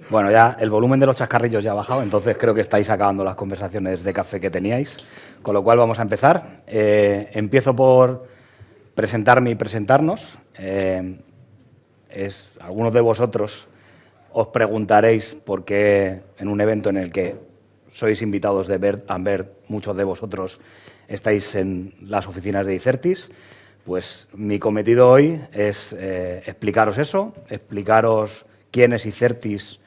Bueno, ya el volumen de los chascarrillos ya ha bajado, entonces creo que estáis acabando las conversaciones de café que teníais, con lo cual vamos a empezar. Empiezo por presentarme y presentarnos. Algunos de vosotros os preguntaréis por qué en un evento en el que sois invitados de Bird & Bird, muchos de vosotros estáis en las oficinas de Icertis. Pues mi cometido hoy es explicaros eso, explicaros quién es Icertis,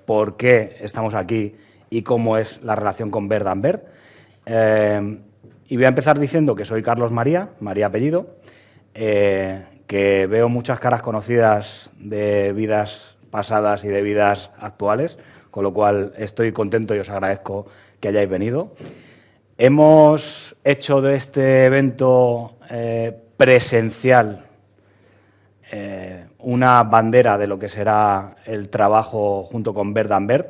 por qué estamos aquí y cómo es la relación con Bird & Bird. Y voy a empezar diciendo que soy Carlos María apellido, que veo muchas caras conocidas de vidas pasadas y de vidas actuales, con lo cual estoy contento y os agradezco que hayáis venido. Hemos hecho de este evento presencial una bandera de lo que será el trabajo junto con Bird & Bird.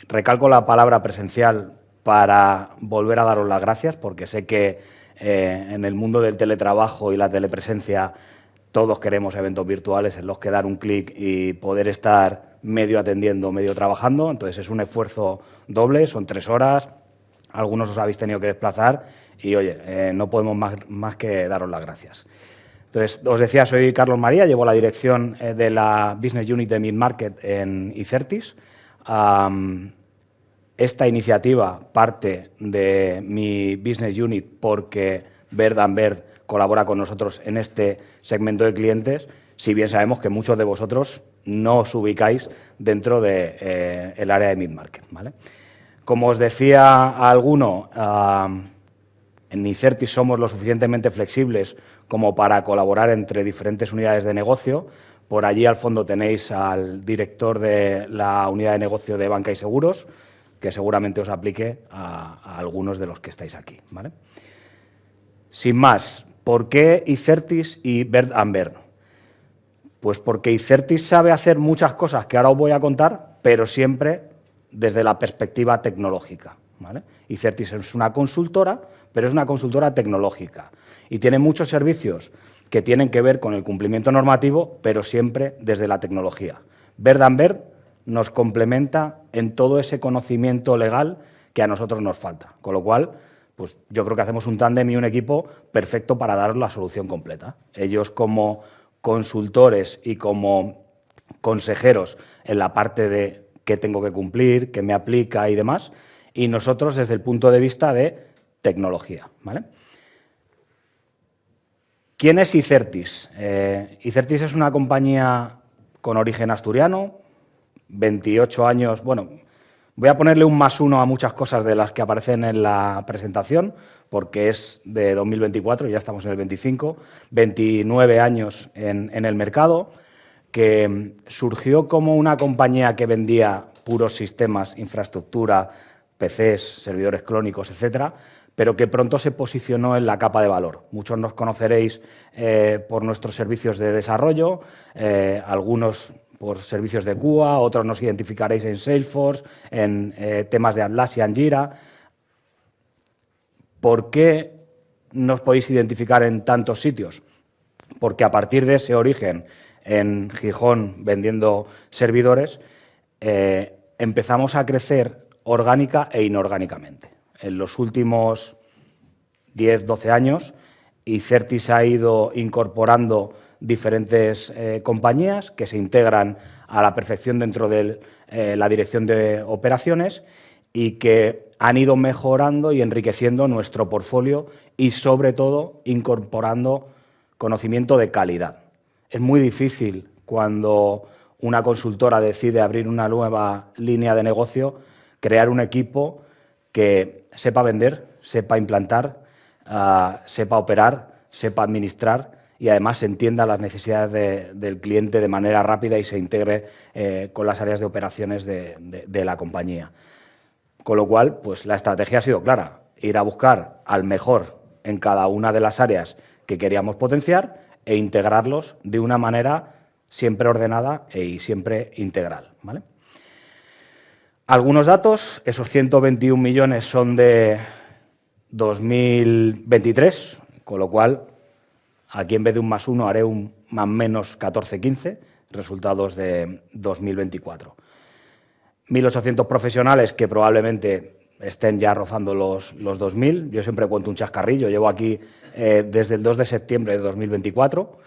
Recalco la palabra presencial para volver a daros las gracias, porque sé que en el mundo del teletrabajo y la telepresencia todos queremos eventos virtuales en los que dar un clic y poder estar medio atendiendo, medio trabajando. Entonces es un esfuerzo doble, son 3 horas, algunos os habéis tenido que desplazar y, oye, no podemos más que daros las gracias. Entonces, os decía, soy Carlos María, llevo la dirección de la Business Unit de Mid-Market en Icertis. Esta iniciativa parte de mi Business Unit porque Bird & Bird colabora con nosotros en este segmento de clientes, si bien sabemos que muchos de vosotros no os ubicáis dentro del área de Mid-Market, ¿vale? Como os decía a alguno, en Icertis somos lo suficientemente flexibles como para colaborar entre diferentes unidades de negocio. Por allí al fondo tenéis al director de la unidad de negocio de banca y seguros, que seguramente os aplique a algunos de los que estáis aquí, ¿vale? Sin más, ¿por qué Icertis y Bird & Bird? Pues porque Icertis sabe hacer muchas cosas que ahora os voy a contar, pero siempre desde la perspectiva tecnológica, ¿vale? Icertis es una consultora, pero es una consultora tecnológica y tiene muchos servicios que tienen que ver con el cumplimiento normativo, pero siempre desde la tecnología. Bird & Bird nos complementa en todo ese conocimiento legal que a nosotros nos falta, con lo cual pues yo creo que hacemos un tándem y un equipo perfecto para daros la solución completa. Ellos como consultores y como consejeros en la parte de qué tengo que cumplir, qué me aplica y demás, y nosotros desde el punto de vista de tecnología, ¿vale? ¿Quién es Icertis? Icertis es una compañía con origen asturiano, 28 años, bueno, voy a ponerle un +1 a muchas cosas de las que aparecen en la presentación, porque es de 2024, ya estamos en el 25, 29 años en el mercado, que surgió como una compañía que vendía puros sistemas, infraestructura, PCs, servidores clónicos, etcétera, pero que pronto se posicionó en la capa de valor. Muchos nos conoceréis por nuestros servicios de desarrollo, algunos por servicios de QA, otros nos identificaréis en Salesforce, en temas de Atlassian, Jira. ¿Por qué nos podéis identificar en tantos sitios? Porque a partir de ese origen en Gijón vendiendo servidores, empezamos a crecer orgánica e inorgánicamente. En los últimos 10, 12 años, Icertis ha ido incorporando diferentes compañías que se integran a la perfección dentro de la dirección de operaciones y que han ido mejorando y enriqueciendo nuestro portfolio y, sobre todo, incorporando conocimiento de calidad. Es muy difícil cuando una consultora decide abrir una nueva línea de negocio, crear un equipo que sepa vender, sepa implantar, sepa operar, sepa administrar y además entienda las necesidades del cliente de manera rápida y se integre con las áreas de operaciones de la compañía. Con lo cual, pues la estrategia ha sido clara, ir a buscar al mejor en cada una de las áreas que queríamos potenciar e integrarlos de una manera siempre ordenada y siempre integral, ¿vale? Algunos datos, esos 121 millones son de 2023, con lo cual aquí en vez de un +1 haré un +/- 14, 15, resultados de 2024. 1.800 profesionales que probablemente estén ya rozando los 2.000. Yo siempre cuento un chascarrillo. Llevo aquí desde el 2 de septiembre de 2024.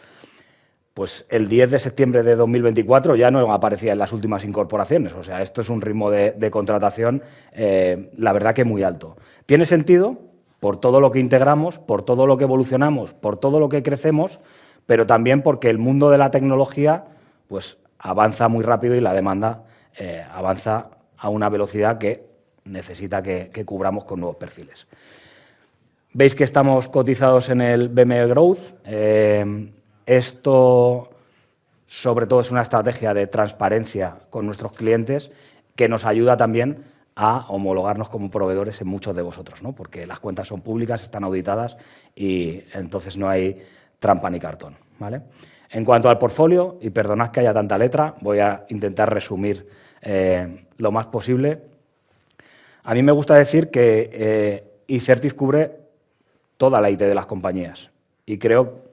Pues el 10 de septiembre de 2024 ya no aparecía en las últimas incorporaciones. O sea, esto es un ritmo de contratación, la verdad que muy alto. Tiene sentido por todo lo que integramos, por todo lo que evolucionamos, por todo lo que crecemos, pero también porque el mundo de la tecnología pues, avanza muy rápido y la demanda avanza a una velocidad que necesita que cubramos con nuevos perfiles. Veis que estamos cotizados en el BME Growth. Esto, sobre todo, es una estrategia de transparencia con nuestros clientes que nos ayuda también a homologarnos como proveedores en muchos de vosotros, ¿no? Porque las cuentas son públicas, están auditadas y entonces no hay trampa ni cartón, ¿vale? En cuanto al portfolio, y perdonad que haya tanta letra, voy a intentar resumir lo más posible. A mí me gusta decir que Icertis cubre toda la IT de las compañías y creo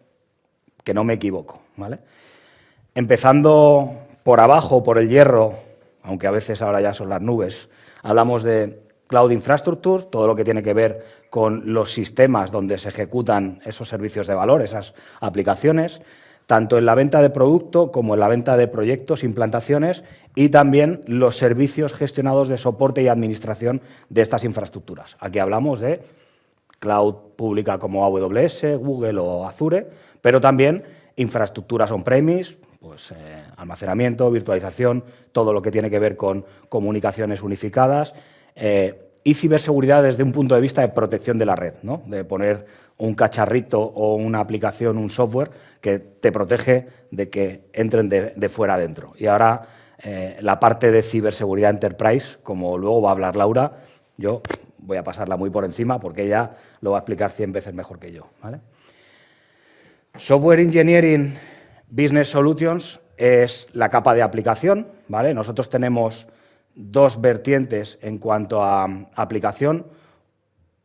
que no me equivoco, ¿vale? Empezando por abajo, por el hierro, aunque a veces ahora ya son las nubes, hablamos de Cloud Infrastructure, todo lo que tiene que ver con los sistemas donde se ejecutan esos servicios de valor, esas aplicaciones, tanto en la venta de producto como en la venta de proyectos, implantaciones y también los servicios gestionados de soporte y administración de estas infraestructuras. Aquí hablamos de cloud pública como AWS, Google o Azure, pero también infraestructuras on-premise, pues, almacenamiento, virtualización, todo lo que tiene que ver con comunicaciones unificadas y ciberseguridad desde un punto de vista de protección de la red, ¿no? De poner un cacharrito o una aplicación, un software que te protege de que entren de fuera adentro. Y ahora la parte de ciberseguridad enterprise, como luego va a hablar Laura, yo voy a pasarla muy por encima porque ella lo va a explicar 100 veces mejor que yo, ¿vale? Software Engineering Business Solutions es la capa de aplicación, ¿vale? Nosotros tenemos dos vertientes en cuanto a aplicación.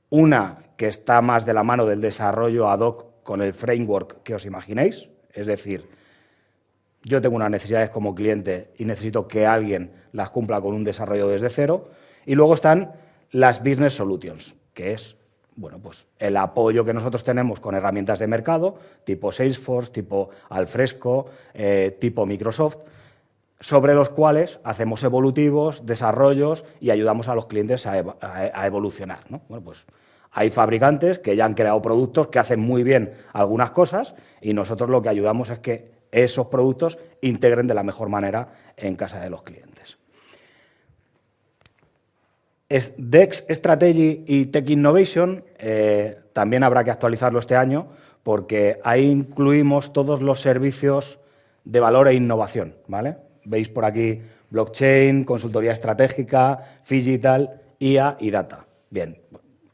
Una que está más de la mano del desarrollo ad hoc con el framework que os imaginéis, es decir, yo tengo unas necesidades como cliente y necesito que alguien las cumpla con un desarrollo desde cero. Y luego están las Business Solutions, que es, bueno, pues el apoyo que nosotros tenemos con herramientas de mercado, tipo Salesforce, tipo Alfresco, tipo Microsoft, sobre los cuales hacemos evolutivos, desarrollos y ayudamos a los clientes a evolucionar, ¿no? Bueno, pues hay fabricantes que ya han creado productos que hacen muy bien algunas cosas y nosotros lo que ayudamos es que esos productos integren de la mejor manera en casa de los clientes. DEX Strategy y Tech Innovation también habrá que actualizarlo este año porque ahí incluimos todos los servicios de valor e innovación, ¿vale? Veis por aquí blockchain, consultoría estratégica, Phygital, IA y data. Bien,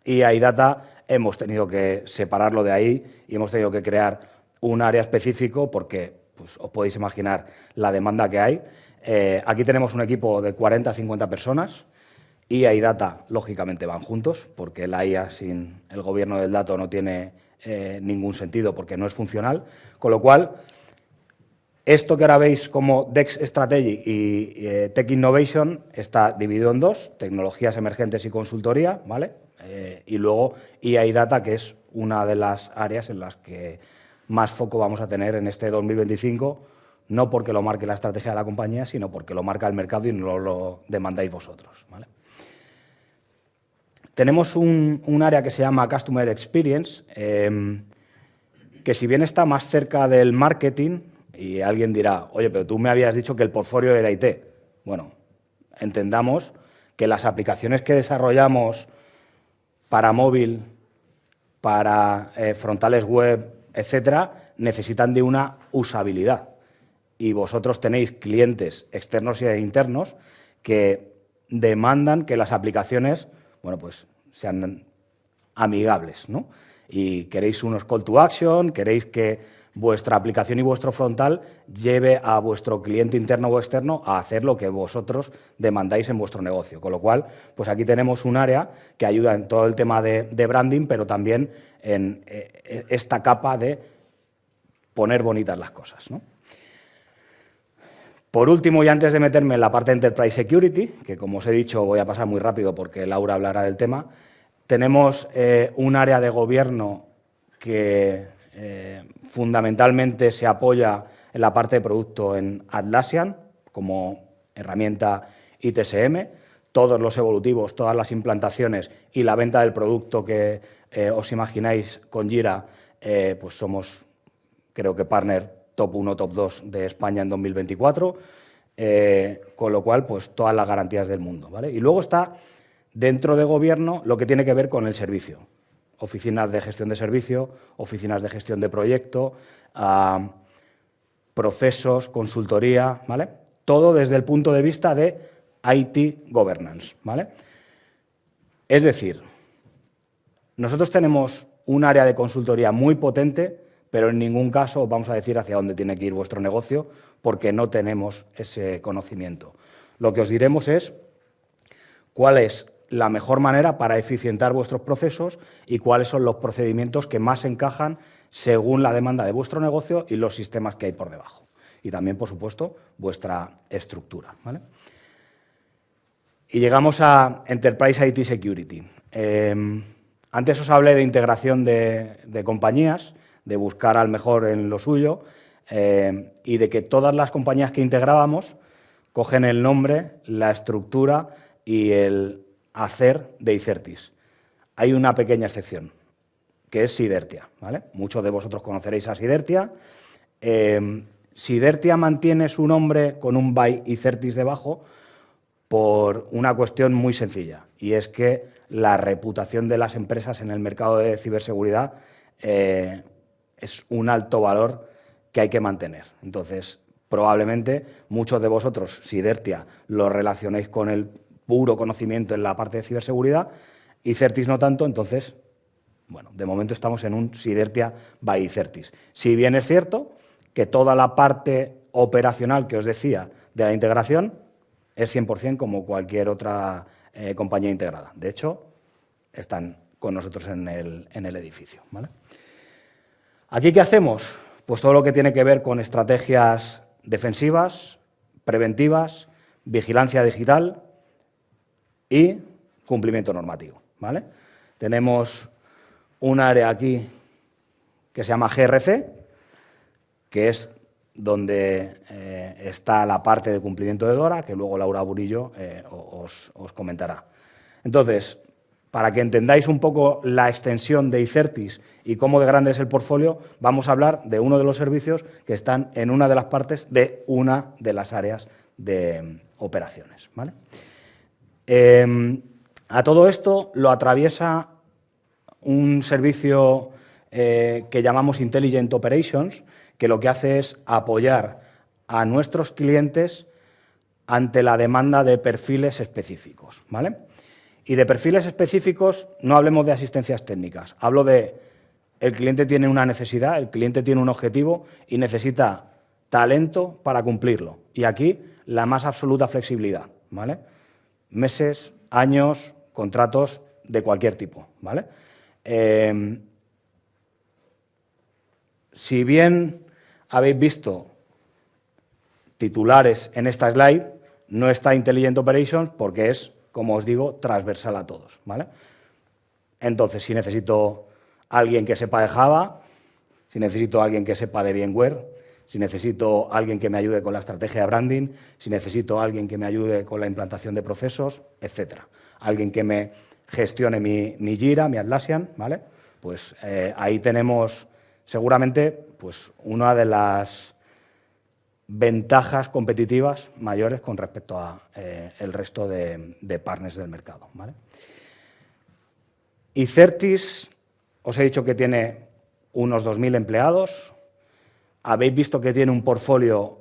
IA y data hemos tenido que separarlo de ahí y hemos tenido que crear un área específico porque pues, os podéis imaginar la demanda que hay. Aquí tenemos un equipo de 40 a 50 personas. IA y data, lógicamente, van juntos, porque la IA sin el gobierno del dato no tiene ningún sentido porque no es funcional. Con lo cual, esto que ahora veis como DEX Strategy y Tech Innovation está dividido en dos, tecnologías emergentes y consultoría, ¿vale? Y luego IA y data, que es una de las áreas en las que más foco vamos a tener en este 2025, no porque lo marque la estrategia de la compañía, sino porque lo marca el mercado y no lo demandáis vosotros, ¿vale? Tenemos un área que se llama Customer Experience, que si bien está más cerca del marketing, y alguien dirá, oye, pero tú me habías dicho que el portfolio era IT. Bueno, entendamos que las aplicaciones que desarrollamos para móvil, para frontales web, etcétera, necesitan de una usabilidad. Y vosotros tenéis clientes externos e internos que demandan que las aplicaciones, bueno, pues sean amigables, ¿no? Y queréis unos call to action, queréis que vuestra aplicación y vuestro frontal lleve a vuestro cliente interno o externo a hacer lo que vosotros demandáis en vuestro negocio. Con lo cual, pues aquí tenemos un área que ayuda en todo el tema de branding, pero también en esta capa de poner bonitas las cosas, ¿no? Por último, y antes de meterme en la parte de Enterprise Security, que como os he dicho voy a pasar muy rápido porque Laura hablará del tema, tenemos un área de gobierno que fundamentalmente se apoya en la parte de producto en Atlassian como herramienta ITSM, todos los evolutivos, todas las implantaciones y la venta del producto que os imagináis con Jira, pues somos, creo que, partner top 1, top 2 de España en 2024, con lo cual, pues todas las garantías del mundo, ¿vale? Y luego está dentro de gobierno lo que tiene que ver con el servicio. Oficinas de gestión de servicio, oficinas de gestión de proyecto, procesos, consultoría, ¿vale? Todo desde el punto de vista de IT Governance, ¿vale? Es decir, nosotros tenemos un área de consultoría muy potente, pero en ningún caso os vamos a decir hacia dónde tiene que ir vuestro negocio porque no tenemos ese conocimiento. Lo que os diremos es cuál es la mejor manera para eficientar vuestros procesos y cuáles son los procedimientos que más encajan según la demanda de vuestro negocio y los sistemas que hay por debajo. Y también, por supuesto, vuestra estructura, ¿vale? Y llegamos a Enterprise IT Security. Antes os hablé de integración de compañías, de buscar al mejor en lo suyo y de que todas las compañías que integrábamos cogen el nombre, la estructura y el hacer de Icertis. Hay una pequeña excepción, que es Sidertia, ¿vale? Muchos de vosotros conoceréis a Sidertia. Sidertia mantiene su nombre con un by Icertis debajo por una cuestión muy sencilla, y es que la reputación de las empresas en el mercado de ciberseguridad es un alto valor que hay que mantener. Entonces, probablemente muchos de vosotros, Sidertia, lo relacionéis con el puro conocimiento en la parte de ciberseguridad, y Icertis no tanto, entonces, bueno, de momento estamos en un Sidertia by Icertis. Si bien es cierto que toda la parte operacional que os decía de la integración es 100% como cualquier otra compañía integrada. De hecho, están con nosotros en el edificio, ¿vale? ¿Aquí qué hacemos? Pues todo lo que tiene que ver con estrategias defensivas, preventivas, vigilancia digital y cumplimiento normativo, ¿vale? Tenemos un área aquí que se llama GRC, que es donde está la parte de cumplimiento de DORA, que luego Laura Burillo os comentará. Entonces, para que entendáis un poco la extensión de Icertis y cómo de grande es el portfolio, vamos a hablar de uno de los servicios que están en una de las partes de una de las áreas de operaciones, ¿vale? A todo esto lo atraviesa un servicio que llamamos Intelligent Operations, que lo que hace es apoyar a nuestros clientes ante la demanda de perfiles específicos, ¿vale? Y de perfiles específicos no hablemos de asistencias técnicas, hablo de el cliente tiene una necesidad, el cliente tiene un objetivo y necesita talento para cumplirlo. Y aquí la más absoluta flexibilidad, ¿vale? Meses, años, contratos de cualquier tipo, ¿vale? Si bien habéis visto titulares en esta slide, no está Intelligent Operations porque es, como os digo, transversal a todos, ¿vale? Entonces, si necesito alguien que sepa de Java, si necesito alguien que sepa de VMware, si necesito alguien que me ayude con la estrategia de branding, si necesito alguien que me ayude con la implantación de procesos, etcétera. Alguien que me gestione mi Jira, mi Atlassian, ¿vale? Pues ahí tenemos seguramente pues, una de las ventajas competitivas mayores con respecto a el resto de partners del mercado, ¿vale? Icertis, os he dicho que tiene unos 2.000 empleados, habéis visto que tiene un portfolio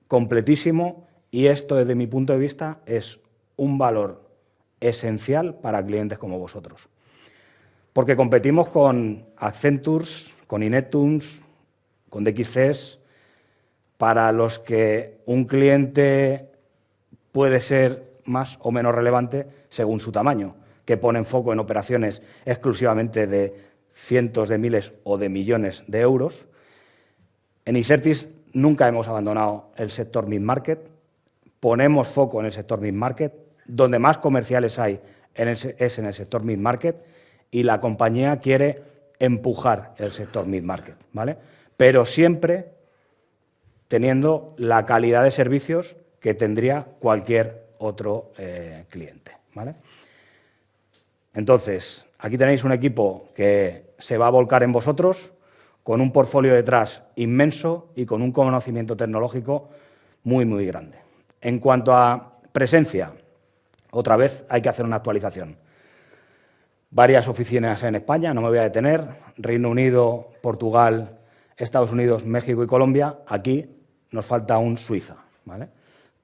completísimo y esto, desde mi punto de vista, es un valor esencial para clientes como vosotros. Porque competimos con Accenture, con Inetunes, con DXCs, para los que un cliente puede ser más o menos relevante según su tamaño, que ponen foco en operaciones exclusivamente de cientos de miles o de millones de euros. En Icertis nunca hemos abandonado el sector mid-market, ponemos foco en el sector mid-market, donde más comerciales hay es en el sector mid-market y la compañía quiere empujar el sector mid-market, ¿vale? Pero siempre teniendo la calidad de servicios que tendría cualquier otro cliente, ¿vale? Entonces, aquí tenéis un equipo que se va a volcar en vosotros, con un portfolio detrás inmenso y con un conocimiento tecnológico muy, muy grande. En cuanto a presencia, otra vez hay que hacer una actualización. Varias oficinas en España, no me voy a detener, Reino Unido, Portugal, Estados Unidos, México y Colombia. Aquí nos falta un Suiza, ¿vale?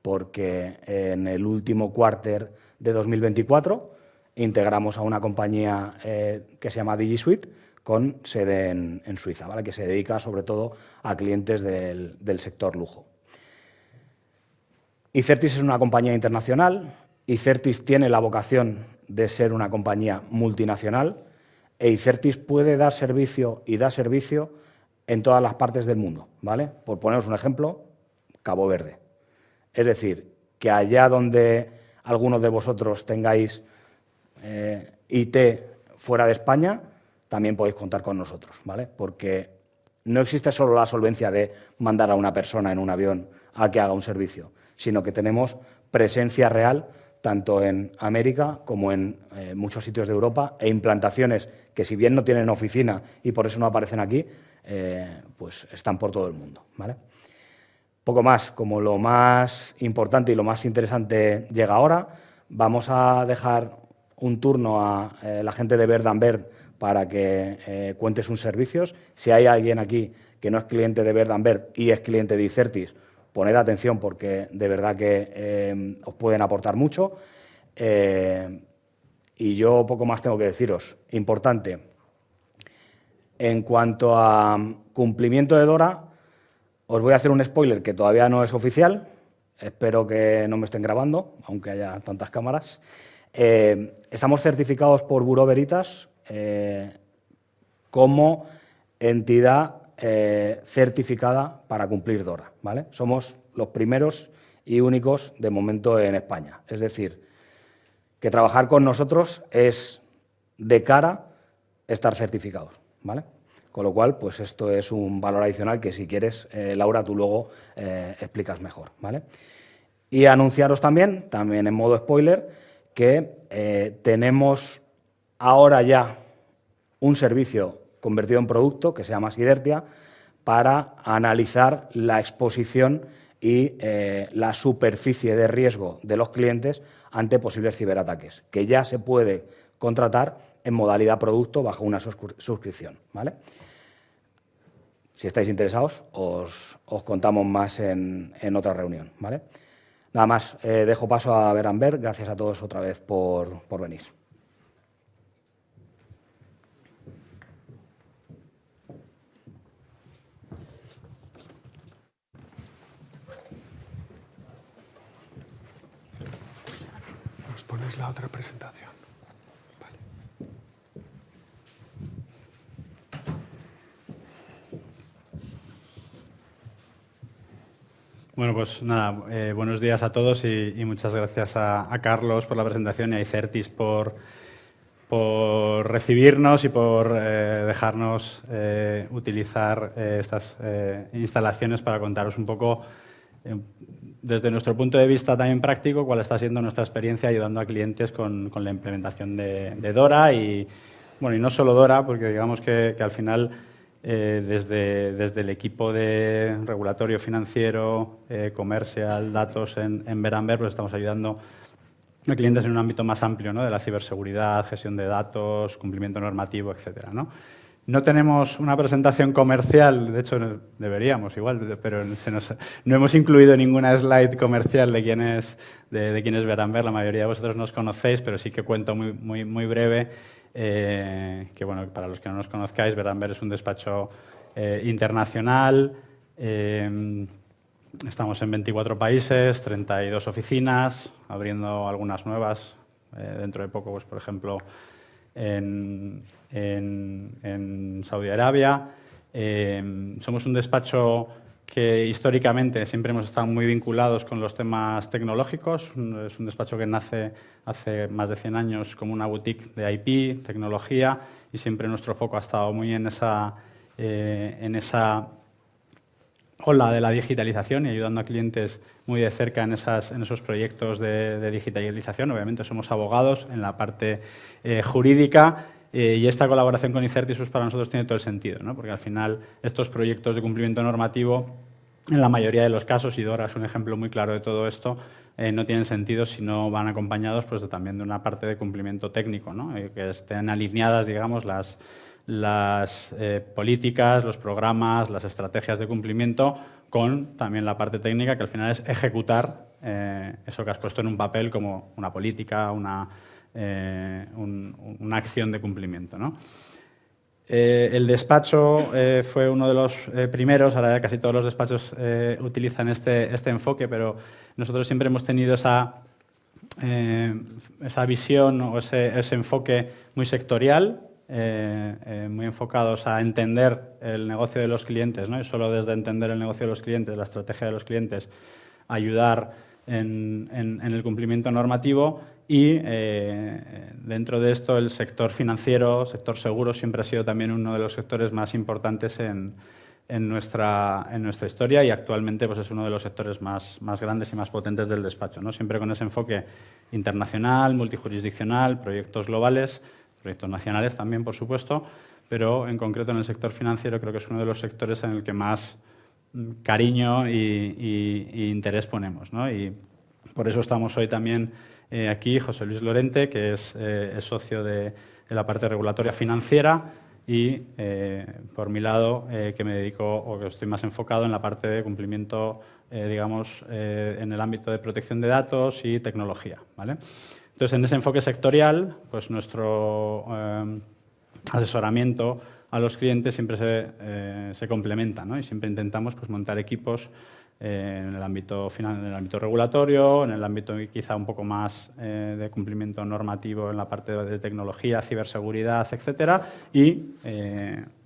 Porque en el último cuarter de 2024 integramos a una compañía que se llama DigiSuite con sede en Suiza, ¿vale? Que se dedica sobre todo a clientes del sector lujo. Icertis es una compañía internacional. Icertis tiene la vocación de ser una compañía multinacional e Icertis puede dar servicio y da servicio en todas las partes del mundo, ¿vale? Por poneros un ejemplo, Cabo Verde. Es decir, que allá donde algunos de vosotros tengáis IT fuera de España, también podéis contar con nosotros, ¿vale? Porque no existe solo la solvencia de mandar a una persona en un avión a que haga un servicio, sino que tenemos presencia real tanto en América como en muchos sitios de Europa e implantaciones que, si bien no tienen oficina y por eso no aparecen aquí, pues están por todo el mundo, ¿vale? Poco más, como lo más importante y lo más interesante llega ahora, vamos a dejar un turno a la gente de Bird & Bird para que cuente sus servicios. Si hay alguien aquí que no es cliente de Bird & Bird y es cliente de Icertis, poned atención porque de verdad que os pueden aportar mucho. Y yo poco más tengo que deciros. Importante, en cuanto a cumplimiento de DORA, os voy a hacer un spoiler que todavía no es oficial. Espero que no me estén grabando, aunque haya tantas cámaras. Estamos certificados por Bureau Veritas como entidad certificada para cumplir DORA, ¿vale? Somos los primeros y únicos de momento en España. Es decir, que trabajar con nosotros es de cara estar certificados, ¿vale? Con lo cual, pues esto es un valor adicional que, si quieres, Laura, tú luego explicas mejor, ¿vale? Y anunciaros también en modo spoiler, que tenemos ahora ya un servicio convertido en producto que se llama Sidertia para analizar la exposición y la superficie de riesgo de los clientes ante posibles ciberataques, que ya se puede contratar en modalidad producto bajo una suscripción, ¿vale? Si estáis interesados, os contamos más en otra reunión, ¿vale? Nada más, dejo paso a Bird & Bird. Gracias a todos otra vez por venir. Nos pones la otra presentación. Vale. Bueno, pues nada, buenos días a todos y muchas gracias a Carlos por la presentación y a Icertis por recibirnos y por dejarnos utilizar estas instalaciones para contaros un poco, desde nuestro punto de vista también práctico, cuál está siendo nuestra experiencia ayudando a clientes con la implementación de DORA y no solo DORA, porque digamos que al final desde el equipo de regulatorio financiero, comercial, datos en Bird & Bird, pues estamos ayudando a clientes en un ámbito más amplio, ¿no? De la ciberseguridad, gestión de datos, cumplimiento normativo, etcétera, ¿no? No tenemos una presentación comercial, de hecho deberíamos igual, pero no hemos incluido ninguna slide comercial de quién es Bird & Bird. La mayoría de vosotros nos conocéis, pero sí que cuento muy breve que, bueno, para los que no nos conozcáis, Bird & Bird es un despacho internacional. Estamos en 24 países, 32 oficinas, abriendo algunas nuevas dentro de poco, pues, por ejemplo, en Saudi Arabia. Somos un despacho que históricamente siempre hemos estado muy vinculados con los temas tecnológicos. Es un despacho que nace hace más de 100 años como una boutique de IP, tecnología, y siempre nuestro foco ha estado muy en esa ola de la digitalización y ayudando a clientes muy de cerca en esos proyectos de digitalización. Obviamente somos abogados en la parte jurídica, y esta colaboración con Icertis para nosotros tiene todo el sentido, ¿no? Porque al final estos proyectos de cumplimiento normativo, en la mayoría de los casos, y Dora es un ejemplo muy claro de todo esto, no tienen sentido si no van acompañados pues, también de una parte de cumplimiento técnico, ¿no? Que estén alineadas, digamos, las políticas, los programas, las estrategias de cumplimiento con también la parte técnica, que al final es ejecutar eso que has puesto en un papel como una política, una acción de cumplimiento, ¿no? El despacho fue uno de los primeros, ahora ya casi todos los despachos utilizan este enfoque, pero nosotros siempre hemos tenido esa visión o ese enfoque muy sectorial, muy enfocados a entender el negocio de los clientes, ¿no? Y solo desde entender el negocio de los clientes, la estrategia de los clientes, ayudar en el cumplimiento normativo. Y dentro de esto el sector financiero, sector seguro, siempre ha sido también uno de los sectores más importantes en nuestra historia, y actualmente pues, es uno de los sectores más grandes y más potentes del despacho, ¿no? Siempre con ese enfoque internacional, multijurisdiccional, proyectos globales, proyectos nacionales también, por supuesto, pero en concreto en el sector financiero creo que es uno de los sectores en el que más cariño y interés ponemos, ¿no? Y por eso estamos hoy también aquí, José Luis Lorente, que es socio de la parte regulatoria financiera, y por mi lado, que me dedico o que estoy más enfocado en la parte de cumplimiento, digamos, en el ámbito de protección de datos y tecnología, ¿vale? Entonces, en ese enfoque sectorial, pues nuestro asesoramiento a los clientes siempre se complementa, ¿no? Y siempre intentamos pues, montar equipos en el ámbito regulatorio, en el ámbito quizá un poco más de cumplimiento normativo en la parte de tecnología, ciberseguridad, etcétera, y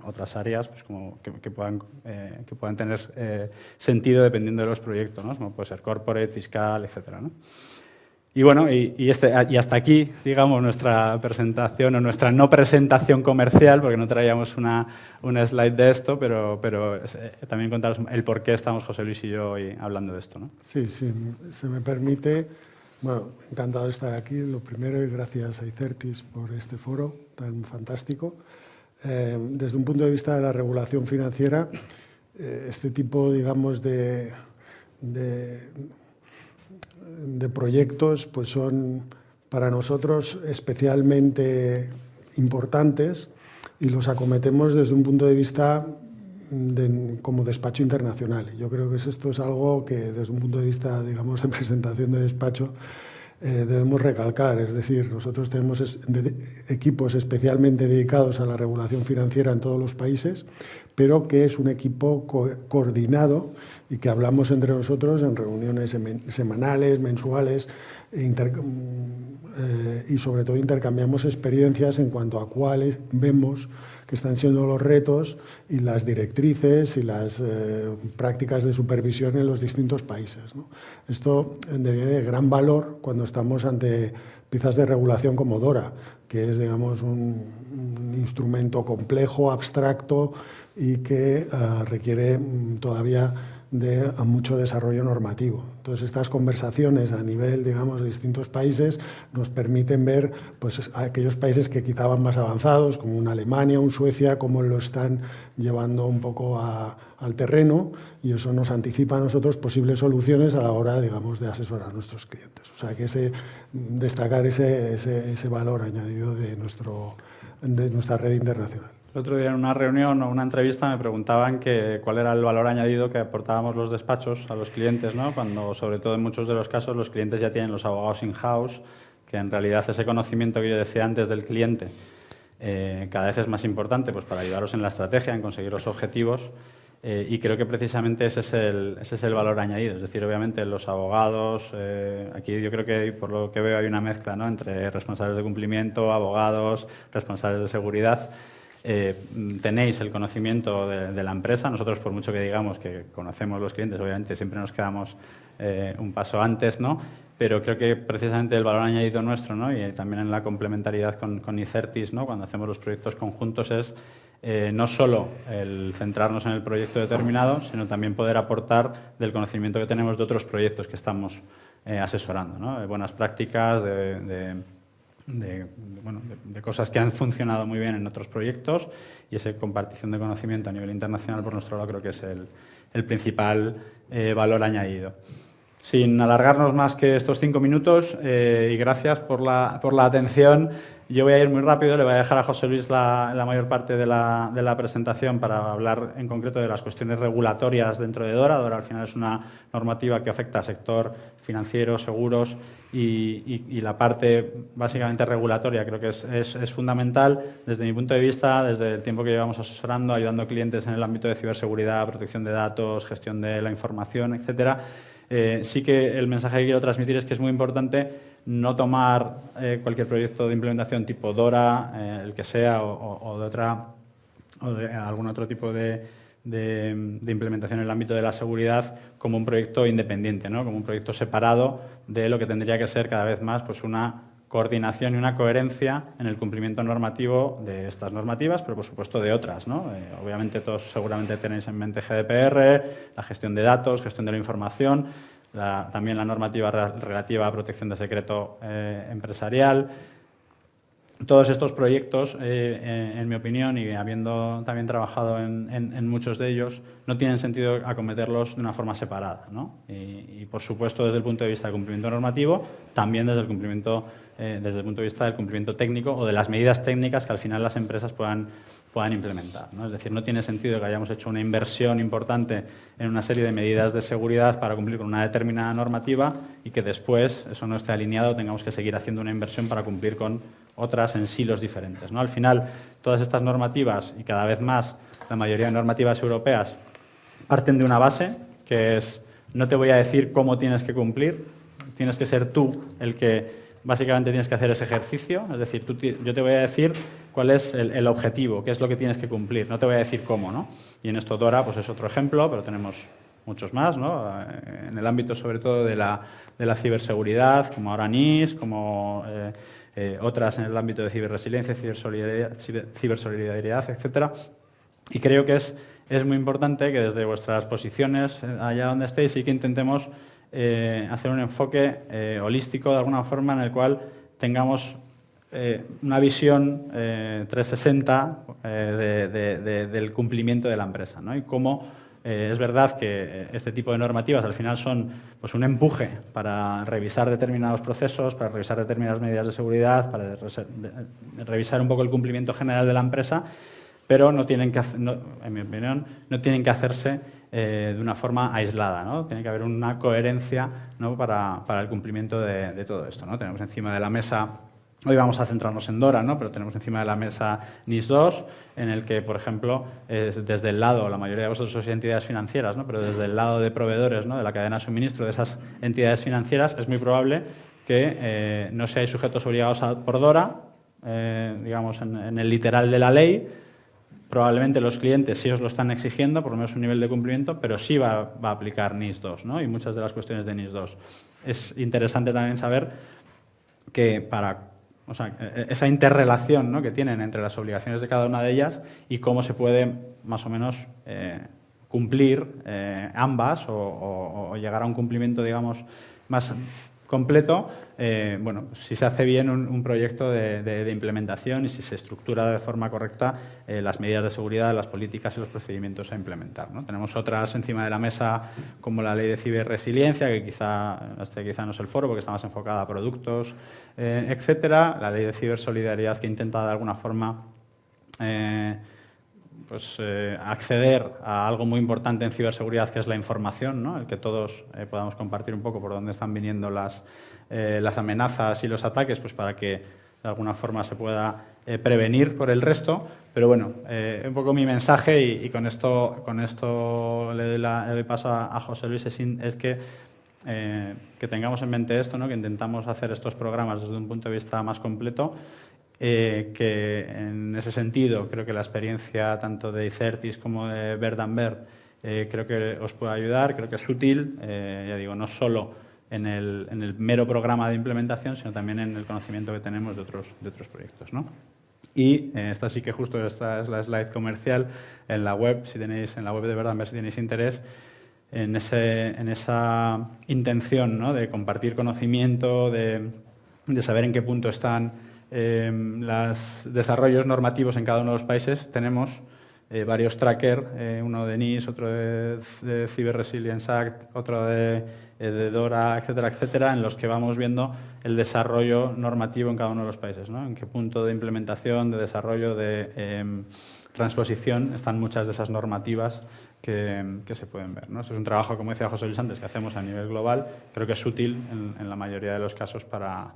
otras áreas pues, como que puedan tener sentido dependiendo de los proyectos, ¿no? Como puede ser corporate, fiscal, etcétera, ¿no? Y bueno, y hasta aquí, digamos, nuestra presentación o nuestra no presentación comercial, porque no traíamos una slide de esto, pero también contaros el por qué estamos José Luis y yo hoy hablando de esto, ¿no? Sí, se me permite. Bueno, encantado de estar aquí. Lo primero, y gracias a Icertis por este foro tan fantástico. Desde un punto de vista de la regulación financiera, este tipo, digamos, de proyectos pues son para nosotros especialmente importantes y los acometemos desde un punto de vista como despacho internacional. Yo creo que esto es algo que desde un punto de vista, digamos, de presentación de despacho debemos recalcar. Es decir, nosotros tenemos equipos especialmente dedicados a la regulación financiera en todos los países, pero que es un equipo coordinado y que hablamos entre nosotros en reuniones semanales, mensuales, y sobre todo intercambiamos experiencias en cuanto a cuáles vemos que están siendo los retos y las directrices y las prácticas de supervisión en los distintos países, ¿no? Esto debería de gran valor cuando estamos ante piezas de regulación como Dora, que es, digamos, un instrumento complejo, abstracto y que requiere todavía de mucho desarrollo normativo. Entonces, estas conversaciones a nivel, digamos, de distintos países nos permiten ver pues, aquellos países que quizá van más avanzados, como una Alemania, un Suecia, cómo lo están llevando un poco al terreno, y eso nos anticipa a nosotros posibles soluciones a la hora, digamos, de asesorar a nuestros clientes. O sea, que destacar ese valor añadido de nuestra red internacional. El otro día en una reunión o una entrevista me preguntaban cuál era el valor añadido que aportábamos los despachos a los clientes, ¿no? Cuando, sobre todo en muchos de los casos, los clientes ya tienen los abogados in-house, que en realidad ese conocimiento que yo decía antes del cliente cada vez es más importante pues, para ayudaros en la estrategia, en conseguir los objetivos, y creo que precisamente ese es el valor añadido. Es decir, obviamente los abogados, aquí yo creo que por lo que veo hay una mezcla, ¿no? Entre responsables de cumplimiento, abogados, responsables de seguridad. tenéis el conocimiento de la empresa. Nosotros, por mucho que digamos que conocemos los clientes, obviamente siempre nos quedamos un paso antes, ¿no? Pero creo que precisamente el valor añadido nuestro, ¿no? Y también en la complementariedad con Icertis, ¿no? Cuando hacemos los proyectos conjuntos es no solo el centrarnos en el proyecto determinado, sino también poder aportar del conocimiento que tenemos de otros proyectos que estamos asesorando, ¿no? De buenas prácticas, de cosas que han funcionado muy bien en otros proyectos, y esa compartición de conocimiento a nivel internacional, por nuestro lado, creo que es el principal valor añadido. Sin alargarnos más que estos 5 minutos, y gracias por la atención, yo voy a ir muy rápido, le voy a dejar a José Luis la mayor parte de la presentación para hablar en concreto de las cuestiones regulatorias dentro de DORA. DORA al final es una normativa que afecta al sector financiero, seguros, y la parte básicamente regulatoria creo que es fundamental desde mi punto de vista, desde el tiempo que llevamos asesorando, ayudando a clientes en el ámbito de ciberseguridad, protección de datos, gestión de la información, etcétera. Sí que el mensaje que quiero transmitir es que es muy importante no tomar cualquier proyecto de implementación tipo DORA, el que sea, o de algún otro tipo de implementación en el ámbito de la seguridad como un proyecto independiente, ¿no? Como un proyecto separado de lo que tendría que ser cada vez más pues, una coordinación y una coherencia en el cumplimiento normativo de estas normativas, pero por supuesto de otras, ¿no? Obviamente todos seguramente tenéis en mente GDPR, la gestión de datos, gestión de la información, también la normativa relativa a protección de secreto empresarial. Todos estos proyectos, en mi opinión, y habiendo también trabajado en muchos de ellos, no tienen sentido acometerlos de una forma separada, ¿no? Y, por supuesto, desde el punto de vista del cumplimiento normativo, también desde el punto de vista del cumplimiento técnico o de las medidas técnicas que al final las empresas puedan implementar, ¿no? Es decir, no tiene sentido que hayamos hecho una inversión importante en una serie de medidas de seguridad para cumplir con una determinada normativa y que después eso no esté alineado, tengamos que seguir haciendo una inversión para cumplir con otras en silos diferentes, ¿no? Al final, todas estas normativas, y cada vez más la mayoría de normativas europeas, parten de una base, que es no te voy a decir cómo tienes que cumplir, tienes que ser tú el que básicamente tienes que hacer ese ejercicio, es decir, yo te voy a decir cuál es el objetivo, qué es lo que tienes que cumplir, no te voy a decir cómo, ¿no? Y en esto DORA pues es otro ejemplo, pero tenemos muchos más, ¿no? En el ámbito sobre todo de la ciberseguridad, como ahora NIS, como otras en el ámbito de ciberresiliencia, cibersolidaridad, etcétera. Y creo que es muy importante que desde vuestras posiciones, allá donde estéis, sí que intentemos hacer un enfoque holístico de alguna forma en el cual tengamos una visión 360 del cumplimiento de la empresa, ¿no? Y cómo es verdad que este tipo de normativas al final son pues, un empuje para revisar determinados procesos, para revisar determinadas medidas de seguridad, para revisar un poco el cumplimiento general de la empresa, pero no tienen que, en mi opinión, no tienen que hacerse de una forma aislada, ¿no? Tiene que haber una coherencia, ¿no? para el cumplimiento de todo esto, ¿no? Tenemos encima de la mesa, hoy vamos a centrarnos en DORA, ¿no? Pero tenemos encima de la mesa NIS 2, en el que, por ejemplo, desde el lado, la mayoría de vosotros sois entidades financieras, ¿no? Pero desde el lado de proveedores, ¿no? De la cadena de suministro de esas entidades financieras, es muy probable que no seáis sujetos obligados por DORA, digamos, en el literal de la ley. Probablemente los clientes sí os lo están exigiendo, por lo menos un nivel de cumplimiento, pero sí va a aplicar NIS 2, ¿no? Y muchas de las cuestiones de NIS 2. Es interesante también saber que esa interrelación, ¿no? que tienen entre las obligaciones de cada una de ellas y cómo se puede más o menos cumplir ambas o llegar a un cumplimiento, digamos, más completo, bueno, si se hace bien un proyecto de implementación y si se estructura de forma correcta las medidas de seguridad, las políticas y los procedimientos a implementar, ¿no? Tenemos otras encima de la mesa como la ley de ciberresiliencia, que quizá no es el foro porque está más enfocada a productos, etcétera. La ley de cibersolidaridad que intenta de alguna forma acceder a algo muy importante en ciberseguridad, que es la información, ¿no? El que todos podamos compartir un poco por dónde están viniendo las amenazas y los ataques, pues para que de alguna forma se pueda prevenir por el resto. Pero bueno, un poco mi mensaje, y con esto le doy paso a José Luis, es que tengamos en mente esto, ¿no? Que intentamos hacer estos programas desde un punto de vista más completo, que en ese sentido creo que la experiencia tanto de Icertis como de Bird & Bird creo que os puede ayudar, creo que es útil, ya digo, no solo en el mero programa de implementación, sino también en el conocimiento que tenemos de otros proyectos, ¿no? Y esta sí que justo esta es la slide comercial en la web, en la web de Bird & Bird, si tenéis interés, en esa intención, ¿no?, de compartir conocimiento, de saber en qué punto están los desarrollos normativos en cada uno de los países. Tenemos varios trackers, uno de NIS, otro de Cyber Resilience Act, otro de DORA, etcétera, etcétera, en los que vamos viendo el desarrollo normativo en cada uno de los países, ¿no? En qué punto de implementación, de desarrollo, de transposición están muchas de esas normativas que se pueden ver, ¿no? Esto es un trabajo, como decía José Luis antes, que hacemos a nivel global. Creo que es útil en la mayoría de los casos para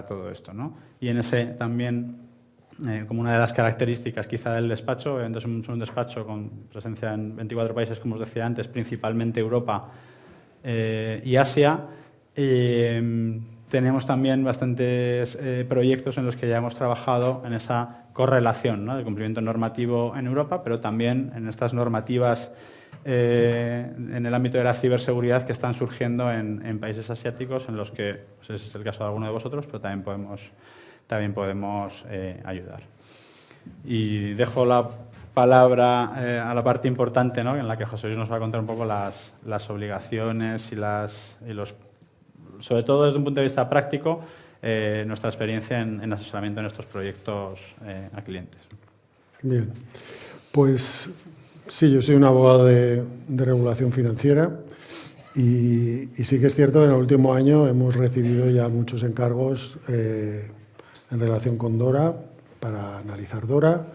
todo esto, ¿no? Y en ese también, como una de las características quizá del despacho, obviamente es un despacho con presencia en 24 países, como os decía antes, principalmente Europa y Asia. Tenemos también bastantes proyectos en los que ya hemos trabajado en esa correlación, ¿no?, del cumplimiento normativo en Europa, pero también en estas normativas en el ámbito de la ciberseguridad que están surgiendo en países asiáticos, en los que, pues ese es el caso de alguno de vosotros, pero también podemos ayudar. Y dejo la palabra a la parte importante, ¿no?, en la que José Luis nos va a contar un poco las obligaciones y los, sobre todo desde un punto de vista práctico, nuestra experiencia en asesoramiento en estos proyectos a clientes. Bien, pues sí, yo soy un abogado de regulación financiera y sí que es cierto que en el último año hemos recibido ya muchos encargos en relación con DORA, para analizar DORA,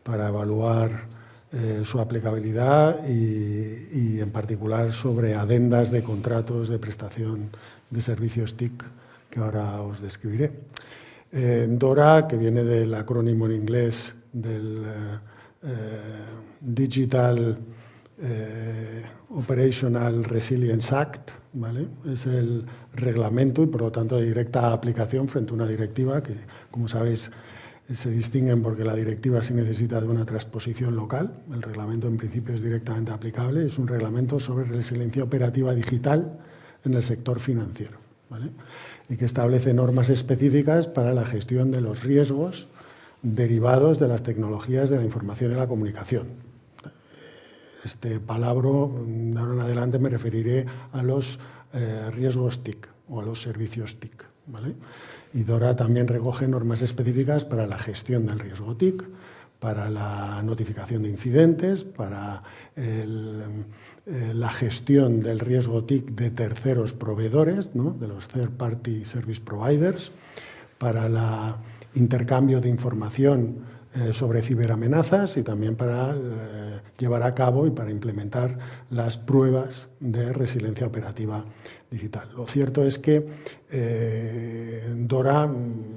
para evaluar su aplicabilidad y en particular sobre adendas de contratos de prestación de servicios TIC, que ahora os describiré. DORA, que viene del acrónimo en inglés del Digital Operational Resilience Act, ¿vale? Es el reglamento y por lo tanto de directa aplicación frente a una directiva que, como sabéis, se distinguen porque la directiva sí necesita de una transposición local. El reglamento en principio es directamente aplicable. Es un reglamento sobre resiliencia operativa digital en el sector financiero, ¿vale? Y que establece normas específicas para la gestión de los riesgos derivados de las tecnologías de la información y la comunicación. Este palabra, de ahora en adelante, me referiré a los riesgos TIC o a los servicios TIC, ¿vale? Y DORA también recoge normas específicas para la gestión del riesgo TIC, para la notificación de incidentes, para la gestión del riesgo TIC de terceros proveedores, ¿no?, de los Third Party Service Providers, para el intercambio de información sobre ciberamenazas y también para llevar a cabo y para implementar las pruebas de resiliencia operativa digital. Lo cierto es que DORA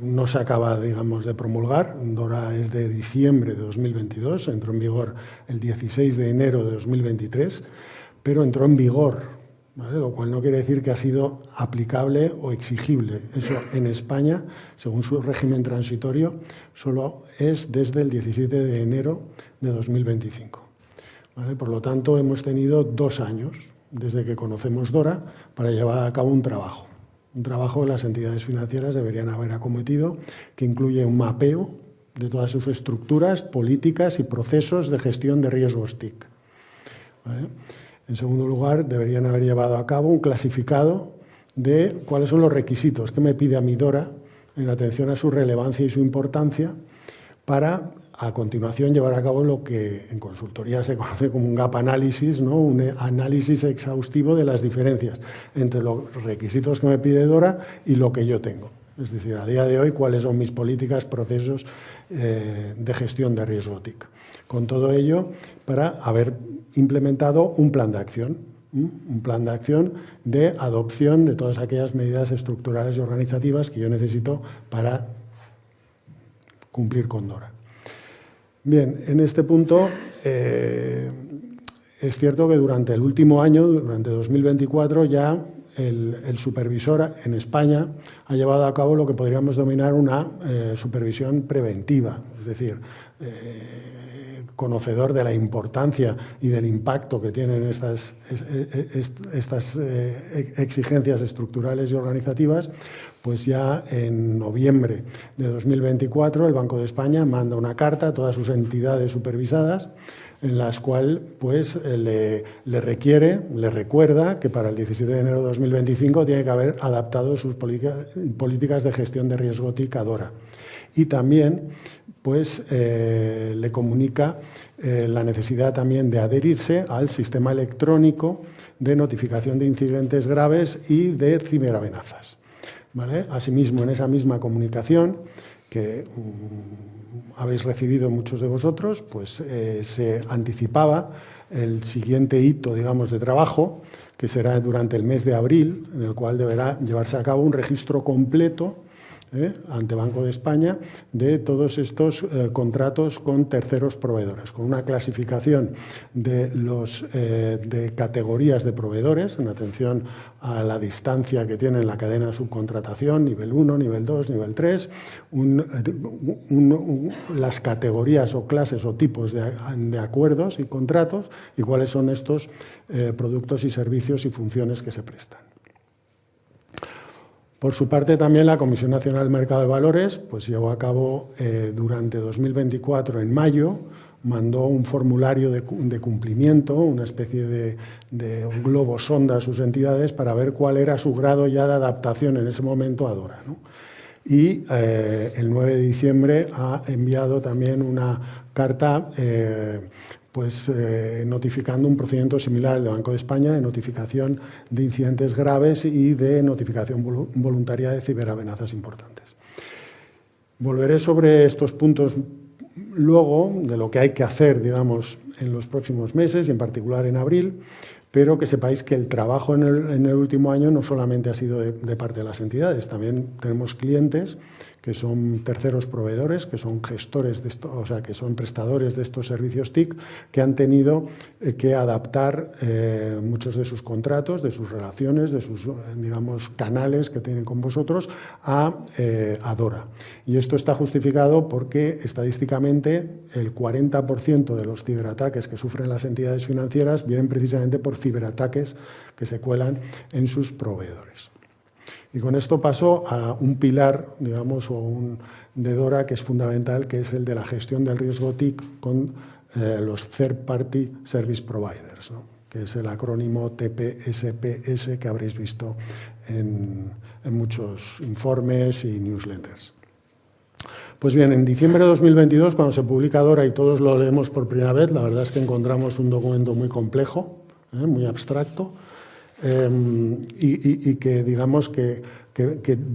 no se acaba, digamos, de promulgar. DORA es de diciembre de 2022, entró en vigor el 16 de enero de 2023, pero entró en vigor, ¿vale? Lo cual no quiere decir que ha sido aplicable o exigible. Eso en España, según su régimen transitorio, solo es desde el 17 de enero de 2025. ¿Vale? Por lo tanto, hemos tenido 2 años desde que conocemos DORA para llevar a cabo un trabajo que las entidades financieras deberían haber acometido, que incluye un mapeo de todas sus estructuras, políticas y procesos de gestión de riesgos TIC. ¿Vale? En segundo lugar, deberían haber llevado a cabo un clasificado de cuáles son los requisitos que me pide a mi DORA en atención a su relevancia y su importancia para, a continuación, llevar a cabo lo que en consultoría se conoce como un gap analysis, ¿no? Un análisis exhaustivo de las diferencias entre los requisitos que me pide DORA y lo que yo tengo. Es decir, a día de hoy, cuáles son mis políticas, procesos de gestión de riesgo TIC. Con todo ello, para haber implementado un plan de acción, de adopción de todas aquellas medidas estructurales y organizativas que yo necesito para cumplir con DORA. Bien, en este punto es cierto que durante el último año, durante 2024, ya el supervisor en España ha llevado a cabo lo que podríamos denominar una supervisión preventiva, es decir, conocedor de la importancia y del impacto que tienen estas exigencias estructurales y organizativas, pues ya en noviembre de 2024 el Banco de España manda una carta a todas sus entidades supervisadas en las cuales pues, le recuerda que para el 17 de enero de 2025 tiene que haber adaptado sus políticas de gestión de riesgo TIC a DORA. Y también pues, le comunica la necesidad también de adherirse al sistema electrónico de notificación de incidentes graves y de ciberamenazas, ¿vale? Asimismo, en esa misma comunicación que habéis recibido muchos de vosotros, pues se anticipaba el siguiente hito, digamos, de trabajo, que será durante el mes de abril, en el cual deberá llevarse a cabo un registro completo ante Banco de España de todos estos contratos con terceros proveedores, con una clasificación de categorías de proveedores en atención a la distancia que tiene la cadena de subcontratación, nivel 1, nivel 2, nivel 3, las categorías o clases o tipos de acuerdos y contratos y cuáles son estos productos y servicios y funciones que se prestan. Por su parte, también la Comisión Nacional del Mercado de Valores pues, llevó a cabo durante 2024, en mayo, mandó un formulario de cumplimiento, una especie de un globo sonda a sus entidades para ver cuál era su grado ya de adaptación en ese momento a DORA, ¿no? Y el 9 de diciembre ha enviado también una carta notificando un procedimiento similar al del Banco de España de notificación de incidentes graves y de notificación voluntaria de ciberamenazas importantes. Volveré sobre estos puntos luego, de lo que hay que hacer, digamos, en los próximos meses y en particular en abril, pero que sepáis que el trabajo en el último año no solamente ha sido de parte de las entidades, también tenemos clientes que son terceros proveedores, que son gestores de esto, o sea, que son prestadores de estos servicios TIC, que han tenido que adaptar muchos de sus contratos, de sus relaciones, de sus, digamos, canales que tienen con vosotros a DORA. Y esto está justificado porque estadísticamente el 40% de los ciberataques que sufren las entidades financieras vienen precisamente por ciberataques que se cuelan en sus proveedores. Y con esto paso a un pilar, digamos, de DORA que es fundamental, que es el de la gestión del riesgo TIC con los Third Party Service Providers, ¿no? Que es el acrónimo TPSPS que habréis visto en muchos informes y newsletters. Pues bien, en diciembre de 2022, cuando se publica DORA y todos lo leemos por primera vez, la verdad es que encontramos un documento muy complejo, muy abstracto, y que digamos que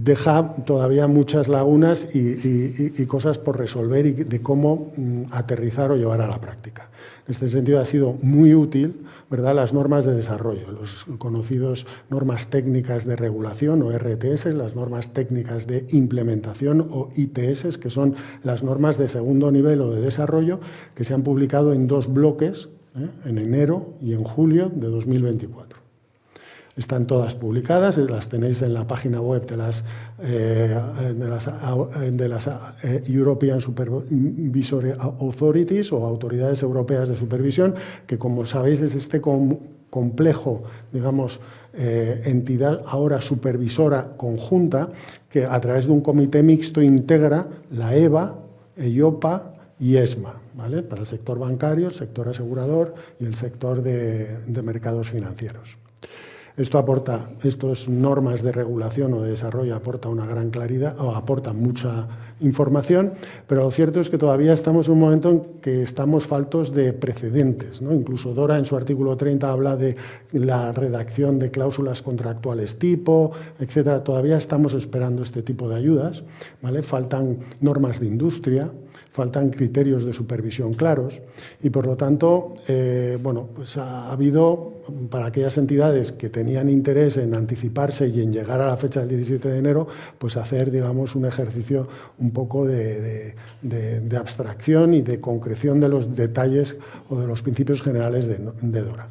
deja todavía muchas lagunas y cosas por resolver y de cómo aterrizar o llevar a la práctica. En este sentido ha sido muy útil, ¿verdad?, las normas de desarrollo, los conocidos normas técnicas de regulación o RTS, las normas técnicas de implementación o ITS, que son las normas de segundo nivel o de desarrollo que se han publicado en 2 bloques, en enero y en julio de 2024. Están todas publicadas, las tenéis en la página web de las European Supervisory Authorities o autoridades europeas de supervisión, que como sabéis es este complejo, digamos, entidad ahora supervisora conjunta que a través de un comité mixto integra la EBA, EIOPA y ESMA, ¿vale?, para el sector bancario, el sector asegurador y el sector de mercados financieros. Estas normas de regulación o de desarrollo aportan una gran claridad o aportan mucha información, pero lo cierto es que todavía estamos en un momento en que estamos faltos de precedentes, ¿no? Incluso DORA en su artículo 30 habla de la redacción de cláusulas contractuales tipo, etcétera. Todavía estamos esperando este tipo de ayudas, ¿vale? Faltan normas de industria, faltan criterios de supervisión claros y, por lo tanto, pues ha habido, para aquellas entidades que tenían interés en anticiparse y en llegar a la fecha del 17 de enero, pues hacer, digamos, un ejercicio un poco de abstracción y de concreción de los detalles o de los principios generales de DORA.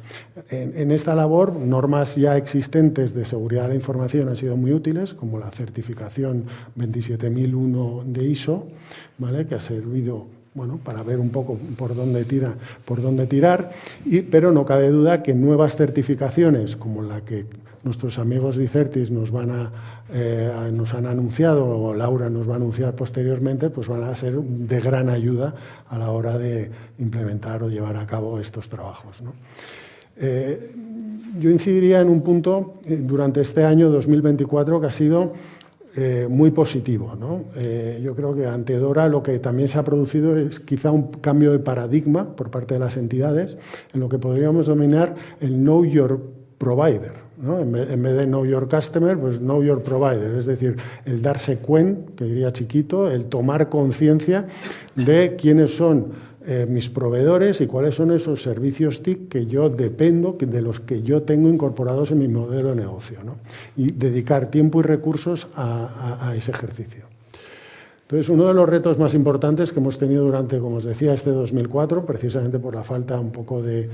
En esta labor, normas ya existentes de seguridad de la información han sido muy útiles, como la certificación 27001 de ISO, ¿vale?, que ha servido, bueno, para ver un poco por dónde tirar, pero no cabe duda que nuevas certificaciones, como la que nuestros amigos de Icertis nos han anunciado, o Laura nos va a anunciar posteriormente, pues van a ser de gran ayuda a la hora de implementar o llevar a cabo estos trabajos, ¿no? Yo incidiría en un punto durante este año 2024 que ha sido muy positivo, ¿no? Yo creo que ante DORA lo que también se ha producido es quizá un cambio de paradigma por parte de las entidades en lo que podríamos denominar el Know Your Provider, ¿no? En vez de Know Your Customer, pues Know Your Provider, es decir, el darse cuenta, que diría Chiquito, el tomar conciencia de quiénes son mis proveedores y cuáles son esos servicios TIC que yo dependo, de los que yo tengo incorporados en mi modelo de negocio, ¿no? Y dedicar tiempo y recursos a ese ejercicio. Entonces, uno de los retos más importantes que hemos tenido durante, como os decía, este 2004, precisamente por la falta un poco de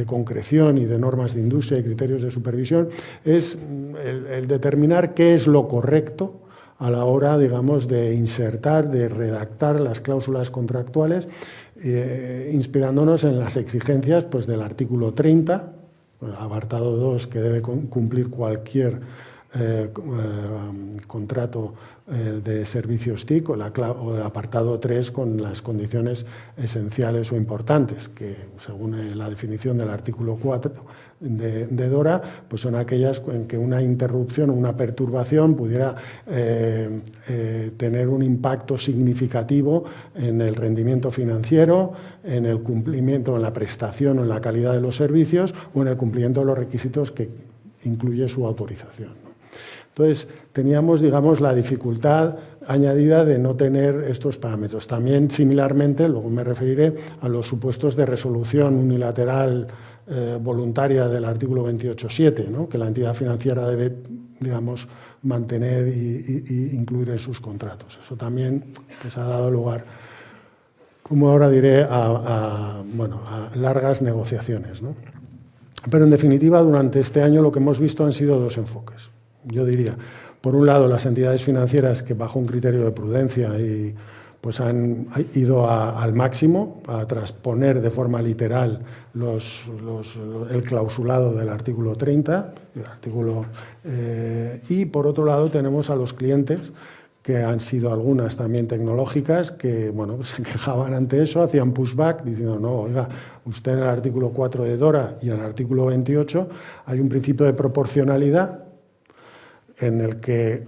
concreción y de normas de industria y criterios de supervisión, es el determinar qué es lo correcto a la hora, digamos, de insertar, de redactar las cláusulas contractuales, inspirándonos en las exigencias, pues, del artículo 30, apartado 2, que debe cumplir cualquier contrato de servicios TIC, o el apartado 3 con las condiciones esenciales o importantes, que según la definición del artículo 4 de DORA, pues son aquellas en que una interrupción o una perturbación pudiera tener un impacto significativo en el rendimiento financiero, en el cumplimiento, en la prestación o en la calidad de los servicios o en el cumplimiento de los requisitos que incluye su autorización, ¿no? Entonces, teníamos, digamos, la dificultad añadida de no tener estos parámetros. También, similarmente, luego me referiré a los supuestos de resolución unilateral voluntaria del artículo 28.7, ¿no?, que la entidad financiera debe, digamos, mantener e incluir en sus contratos. Eso también, pues, ha dado lugar, como ahora diré, a largas negociaciones, ¿no? Pero, en definitiva, durante este año lo que hemos visto han sido dos enfoques. Yo diría, por un lado, las entidades financieras que, bajo un criterio de prudencia, pues han ido al máximo a transponer de forma literal el clausulado del artículo 30, y por otro lado tenemos a los clientes, que han sido algunas también tecnológicas, que, bueno, se quejaban ante eso, hacían pushback diciendo, no, oiga, usted en el artículo 4 de DORA y en el artículo 28 hay un principio de proporcionalidad en el que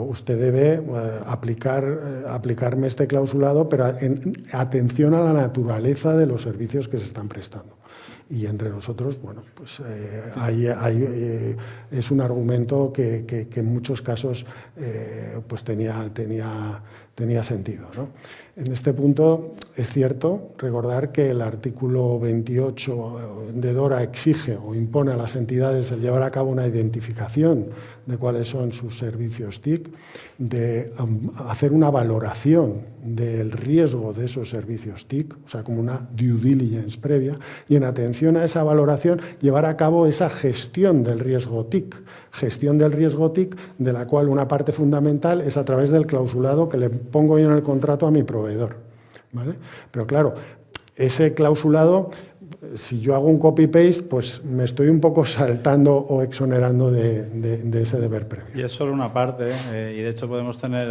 usted debe aplicarme este clausulado, pero atención a la naturaleza de los servicios que se están prestando. Y entre nosotros, bueno, pues es un argumento que en muchos casos pues tenía sentido, ¿no? En este punto es cierto recordar que el artículo 28 de DORA exige o impone a las entidades el llevar a cabo una identificación de cuáles son sus servicios TIC, de hacer una valoración del riesgo de esos servicios TIC, o sea, como una due diligence previa, y en atención a esa valoración llevar a cabo esa gestión del riesgo TIC, de la cual una parte fundamental es a través del clausulado que le pongo yo en el contrato a mi proveedor, ¿vale? Pero claro, ese clausulado, si yo hago un copy-paste, pues me estoy un poco saltando o exonerando de ese deber previo. Y es solo una parte, y de hecho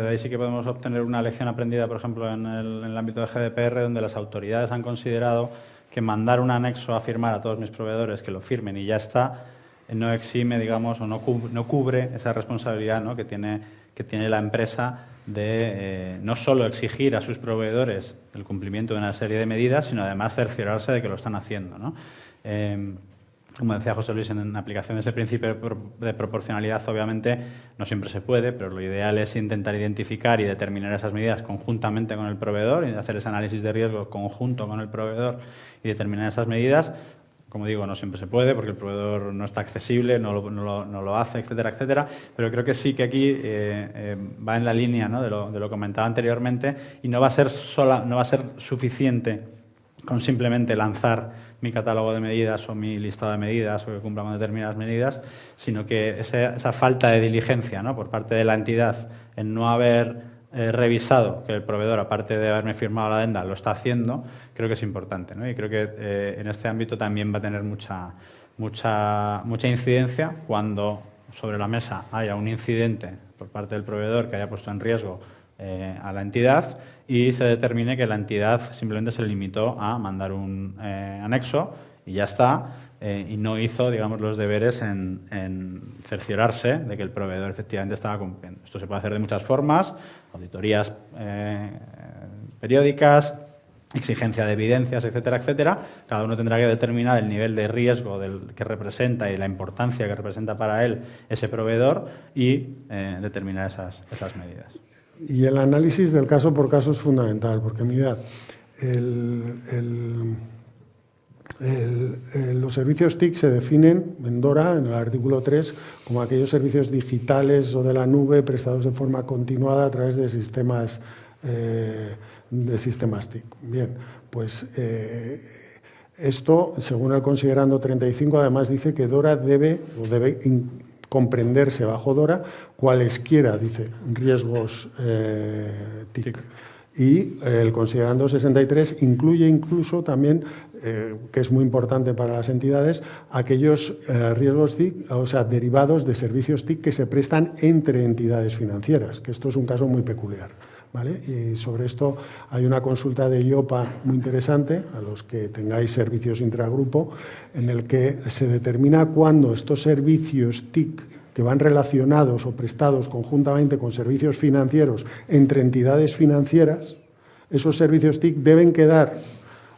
ahí sí que podemos obtener una lección aprendida, por ejemplo, en el ámbito de GDPR, donde las autoridades han considerado que mandar un anexo a firmar a todos mis proveedores, que lo firmen y ya está, no exime, digamos, o no cubre esa responsabilidad, ¿no?, que tiene la empresa de no solo exigir a sus proveedores el cumplimiento de una serie de medidas, sino además cerciorarse de que lo están haciendo, ¿no? Como decía José Luis, en aplicación de ese principio de proporcionalidad, obviamente no siempre se puede, pero lo ideal es intentar identificar y determinar esas medidas conjuntamente con el proveedor y hacer ese análisis de riesgo conjunto con el proveedor y determinar esas medidas. como digo, no siempre se puede porque el proveedor no está accesible, no lo hace, etcétera, etcétera. Pero creo que sí que aquí va en la línea, ¿no?, de lo que comentaba anteriormente, y no va a ser suficiente con simplemente lanzar mi catálogo de medidas o mi listado de medidas o que cumpla con determinadas medidas, sino que esa falta de diligencia, ¿no?, por parte de la entidad en no haber revisado que el proveedor, aparte de haberme firmado la adenda, lo está haciendo, creo que es importante, ¿no? Y creo que en este ámbito también va a tener mucha incidencia cuando sobre la mesa haya un incidente por parte del proveedor que haya puesto en riesgo a la entidad y se determine que la entidad simplemente se limitó a mandar un anexo y ya está, y no hizo, digamos, los deberes en cerciorarse de que el proveedor efectivamente estaba cumpliendo. Esto se puede hacer de muchas formas: auditorías periódicas, exigencia de evidencias, etcétera, etcétera. Cada uno tendrá que determinar el nivel de riesgo que representa y la importancia que representa para él ese proveedor y determinar esas medidas. Y el análisis del caso por caso es fundamental, porque mirad, los servicios TIC se definen en DORA, en el artículo 3, como aquellos servicios digitales o de la nube prestados de forma continuada a través de sistemas TIC. Bien, pues esto, según el considerando 35, además dice que DORA debe comprenderse bajo DORA cualesquiera, dice, riesgos TIC. Y el considerando 63 incluye incluso también, que es muy importante para las entidades, aquellos riesgos TIC, o sea, derivados de servicios TIC que se prestan entre entidades financieras, que esto es un caso muy peculiar, ¿vale? Y sobre esto hay una consulta de IOPA muy interesante, a los que tengáis servicios intragrupo, en el que se determina cuándo estos servicios TIC que van relacionados o prestados conjuntamente con servicios financieros entre entidades financieras, esos servicios TIC deben quedar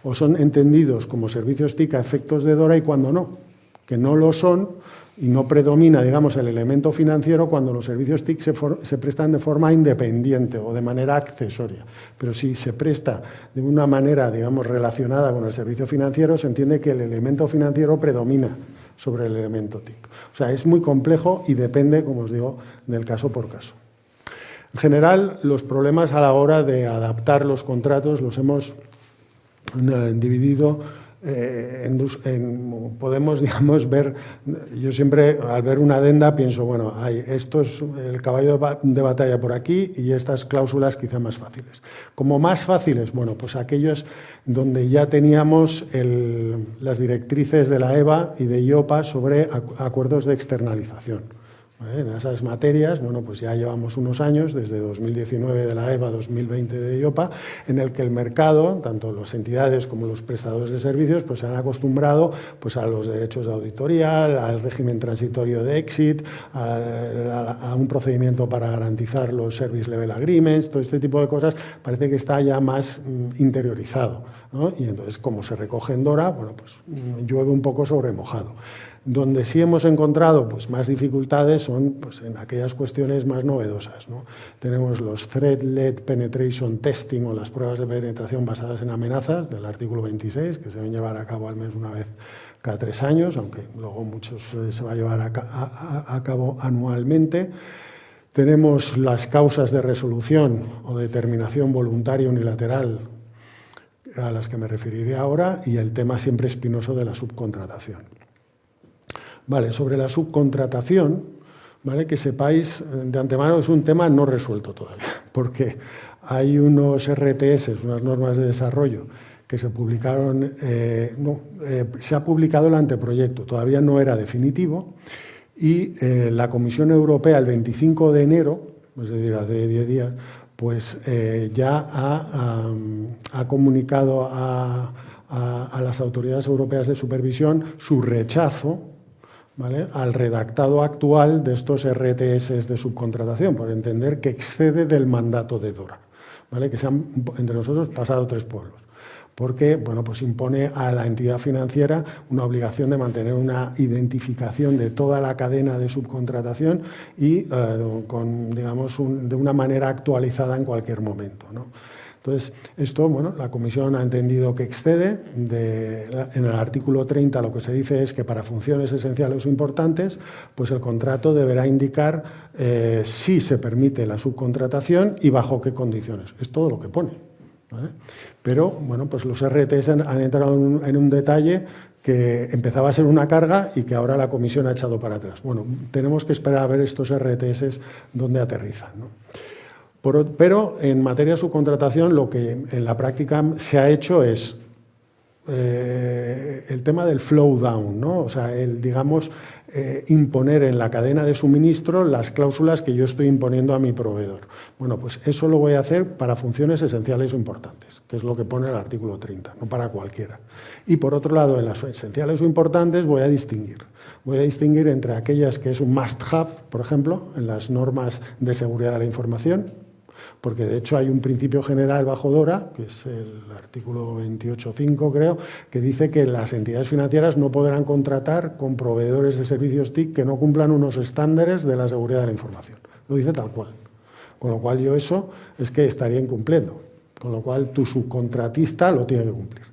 o son entendidos como servicios TIC a efectos de DORA y cuando no, que no lo son y no predomina, digamos, el elemento financiero cuando los servicios TIC se prestan de forma independiente o de manera accesoria. Pero si se presta de una manera, digamos, relacionada con el servicio financiero, se entiende que el elemento financiero predomina sobre el elemento TIC. O sea, es muy complejo y depende, como os digo, del caso por caso. En general, los problemas a la hora de adaptar los contratos los hemos dividido podemos, digamos, ver. Yo siempre, al ver una adenda, pienso, bueno, esto es el caballo de batalla por aquí y estas cláusulas quizá más fáciles. Como más fáciles, bueno, pues aquellos donde ya teníamos las directrices de la EBA y de IOPA sobre acuerdos de externalización. En esas materias, bueno, pues ya llevamos unos años, desde 2019 de la EBA, 2020 de IOPA, en el que el mercado, tanto las entidades como los prestadores de servicios, pues se han acostumbrado pues a los derechos de auditoría, al régimen transitorio de exit, a un procedimiento para garantizar los service level agreements, todo este tipo de cosas, parece que está ya más interiorizado, ¿no? Y entonces, como se recoge en DORA, bueno, pues llueve un poco sobre mojado. Donde sí hemos encontrado pues, más dificultades son pues, en aquellas cuestiones más novedosas, ¿no? Tenemos los Threat-Led Penetration Testing o las pruebas de penetración basadas en amenazas del artículo 26, que se deben llevar a cabo al menos una vez cada 3 años, aunque luego muchos se va a llevar a cabo anualmente. Tenemos las causas de resolución o determinación voluntaria unilateral, a las que me referiré ahora, y el tema siempre espinoso de la subcontratación. Vale, sobre la subcontratación, ¿vale? Que sepáis de antemano que es un tema no resuelto todavía, porque hay unos RTS, unas normas de desarrollo, que se publicaron, se ha publicado el anteproyecto, todavía no era definitivo, y la Comisión Europea el 25 de enero, es decir, hace 10 días, pues ya ha comunicado a las autoridades europeas de supervisión su rechazo, ¿vale?, al redactado actual de estos RTS de subcontratación, por entender que excede del mandato de DORA, ¿vale?, que se han, entre nosotros, pasado 3 pueblos, porque bueno, pues impone a la entidad financiera una obligación de mantener una identificación de toda la cadena de subcontratación y con, digamos, de una manera actualizada en cualquier momento, ¿no? Entonces, esto, bueno, la Comisión ha entendido que excede. En el artículo 30 lo que se dice es que para funciones esenciales o importantes, pues el contrato deberá indicar si se permite la subcontratación y bajo qué condiciones. Es todo lo que pone, ¿vale? Pero, bueno, pues los RTs han entrado en un detalle que empezaba a ser una carga y que ahora la Comisión ha echado para atrás. Bueno, tenemos que esperar a ver estos RTS dónde aterrizan, ¿no? Pero en materia de subcontratación lo que en la práctica se ha hecho es el tema del flow down, ¿no? O sea, digamos, imponer en la cadena de suministro las cláusulas que yo estoy imponiendo a mi proveedor. Bueno, pues eso lo voy a hacer para funciones esenciales o importantes, que es lo que pone el artículo 30, no para cualquiera. Y por otro lado, en las esenciales o importantes voy a distinguir. Voy a distinguir entre aquellas que es un must-have, por ejemplo, en las normas de seguridad de la información, porque de hecho hay un principio general bajo DORA, que es el artículo 28.5, creo, que dice que las entidades financieras no podrán contratar con proveedores de servicios TIC que no cumplan unos estándares de la seguridad de la información. Lo dice tal cual. Con lo cual yo eso es que estaría incumpliendo. Con lo cual tu subcontratista lo tiene que cumplir.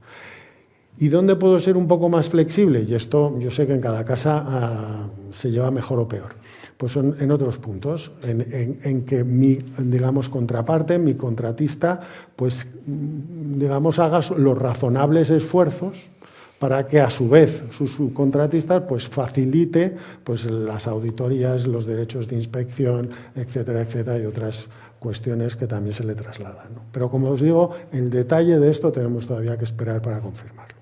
¿Y dónde puedo ser un poco más flexible? Y esto yo sé que en cada casa se lleva mejor o peor. Pues son en otros puntos, en que mi, digamos, contraparte, mi contratista, pues, digamos, haga los razonables esfuerzos para que a su vez sus subcontratistas pues facilite pues las auditorías, los derechos de inspección, etcétera, etcétera, y otras cuestiones que también se le trasladan, ¿no? Pero como os digo, el detalle de esto tenemos todavía que esperar para confirmarlo.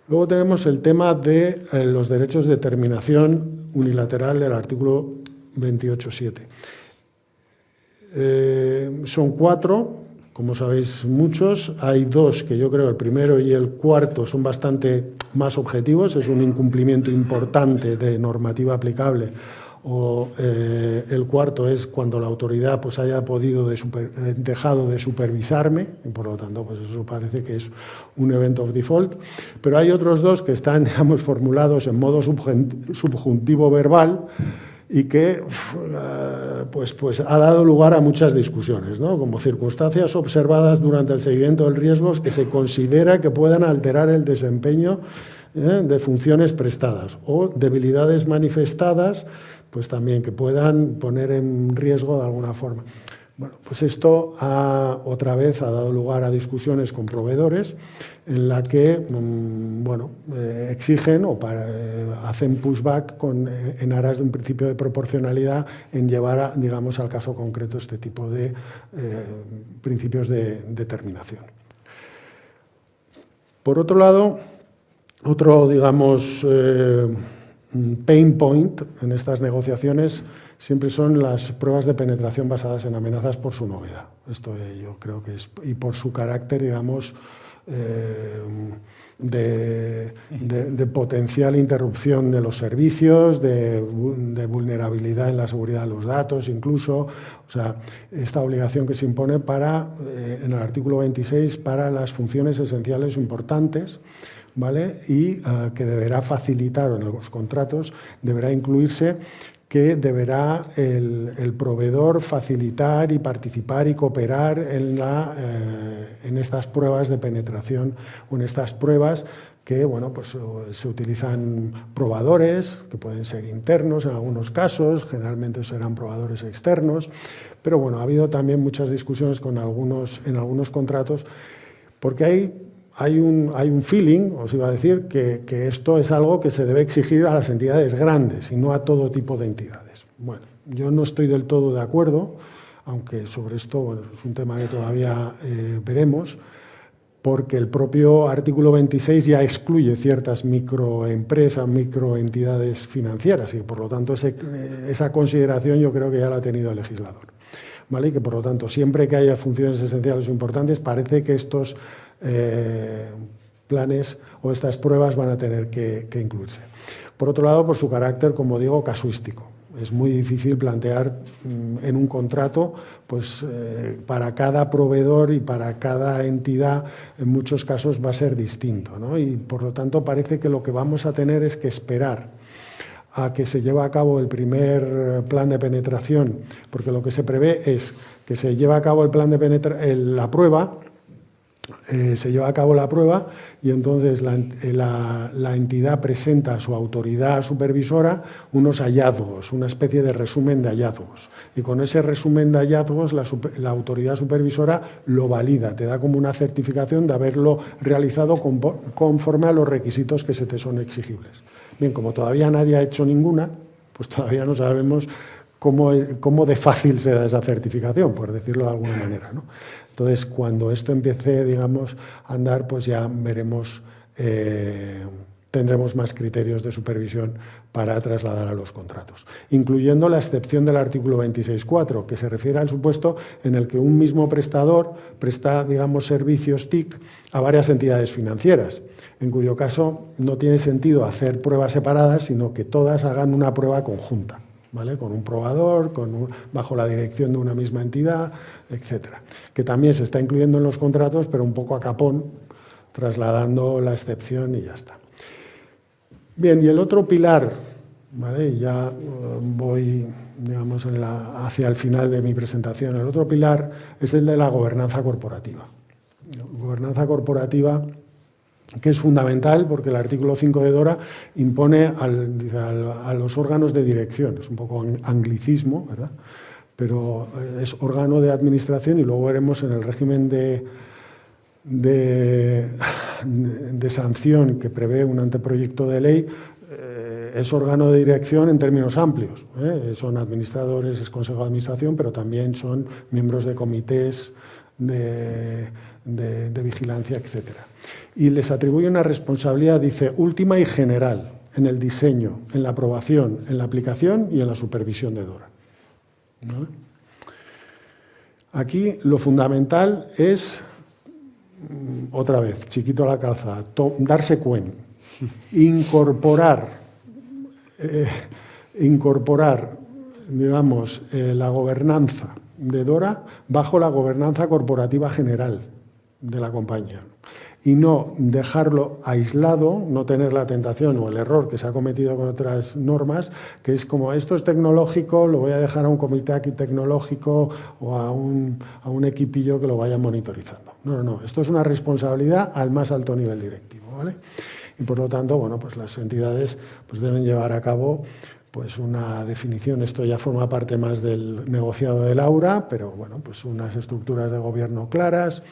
Luego tenemos el tema de los derechos de terminación unilateral del artículo 28.7. Son 4, como sabéis muchos. Hay 2 que yo creo el primero y el cuarto son bastante más objetivos. Es un incumplimiento importante de normativa aplicable. O el cuarto es cuando la autoridad pues haya dejado de supervisarme, y por lo tanto pues eso parece que es un event of default. Pero hay otros 2 que están, digamos, formulados en modo subjuntivo verbal y que pues ha dado lugar a muchas discusiones, ¿no? Como circunstancias observadas durante el seguimiento del riesgo que se considera que puedan alterar el desempeño de funciones prestadas, o debilidades manifestadas pues también que puedan poner en riesgo de alguna forma. Bueno, pues esto otra vez ha dado lugar a discusiones con proveedores en la que exigen o hacen pushback en aras de un principio de proporcionalidad en llevar, digamos, al caso concreto este tipo de principios de determinación. Por otro lado, otro, digamos, pain point en estas negociaciones siempre son las pruebas de penetración basadas en amenazas por su novedad. Esto yo creo que es, y por su carácter, digamos, de potencial interrupción de los servicios, de vulnerabilidad en la seguridad de los datos, incluso. O sea, esta obligación que se impone en el artículo 26 para las funciones esenciales o importantes, ¿vale? Y que deberá facilitar, en los contratos, deberá incluirse que deberá el proveedor facilitar y participar y cooperar en estas pruebas de penetración o en estas pruebas que, bueno, pues se utilizan probadores, que pueden ser internos en algunos casos, generalmente serán probadores externos, pero bueno, ha habido también muchas discusiones en algunos contratos, porque hay un feeling, os iba a decir, que esto es algo que se debe exigir a las entidades grandes y no a todo tipo de entidades. Bueno, yo no estoy del todo de acuerdo, aunque sobre esto, bueno, es un tema que todavía veremos, porque el propio artículo 26 ya excluye ciertas microempresas, microentidades financieras, y por lo tanto esa consideración yo creo que ya la ha tenido el legislador, ¿vale? Y que por lo tanto siempre que haya funciones esenciales o importantes parece que estos planes o estas pruebas van a tener que incluirse. Por otro lado, por su carácter, como digo, casuístico. Es muy difícil plantear en un contrato, pues para cada proveedor y para cada entidad, en muchos casos va a ser distinto, ¿no? Y por lo tanto parece que lo que vamos a tener es que esperar a que se lleve a cabo el primer plan de penetración, porque lo que se prevé es que se lleve a cabo el plan de la prueba, se lleva a cabo la prueba y entonces la entidad presenta a su autoridad supervisora unos hallazgos, una especie de resumen de hallazgos. Y con ese resumen de hallazgos la autoridad supervisora lo valida, te da como una certificación de haberlo realizado conforme a los requisitos que se te son exigibles. Bien, como todavía nadie ha hecho ninguna, pues todavía no sabemos cómo de fácil se da esa certificación, por decirlo de alguna manera, ¿no? Entonces, cuando esto empiece, digamos, a andar, pues ya veremos, tendremos más criterios de supervisión para trasladar a los contratos, incluyendo la excepción del artículo 26.4, que se refiere al supuesto en el que un mismo prestador presta, digamos, servicios TIC a varias entidades financieras, en cuyo caso no tiene sentido hacer pruebas separadas, sino que todas hagan una prueba conjunta, ¿vale? Con un probador, bajo la dirección de una misma entidad, etcétera. Que también se está incluyendo en los contratos, pero un poco a capón, trasladando la excepción y ya está. Bien, y el otro pilar, ¿vale? Ya voy, digamos, hacia el final de mi presentación. El otro pilar es el de la gobernanza corporativa. Gobernanza corporativa que es fundamental porque el artículo 5 de DORA impone a los órganos de dirección, es un poco anglicismo, ¿verdad? Pero es órgano de administración y luego veremos en el régimen de sanción que prevé un anteproyecto de ley, es órgano de dirección en términos amplios, son administradores, es consejo de administración, pero también son miembros de comités de vigilancia, etcétera. Y les atribuye una responsabilidad, dice, última y general en el diseño, en la aprobación, en la aplicación y en la supervisión de DORA. ¿Vale? Aquí lo fundamental es, otra vez, chiquito a la calzada, darse cuenta, incorporar, digamos, la gobernanza de DORA bajo la gobernanza corporativa general de la compañía. Y no dejarlo aislado, no tener la tentación o el error que se ha cometido con otras normas, que es como esto es tecnológico, lo voy a dejar a un comité aquí tecnológico o a un equipillo que lo vaya monitorizando. No, no, no, esto es una responsabilidad al más alto nivel directivo, ¿vale? Y por lo tanto, bueno, pues las entidades pues deben llevar a cabo pues una definición, esto ya forma parte más del negociado del Aura, pero bueno, pues unas estructuras de gobierno claras,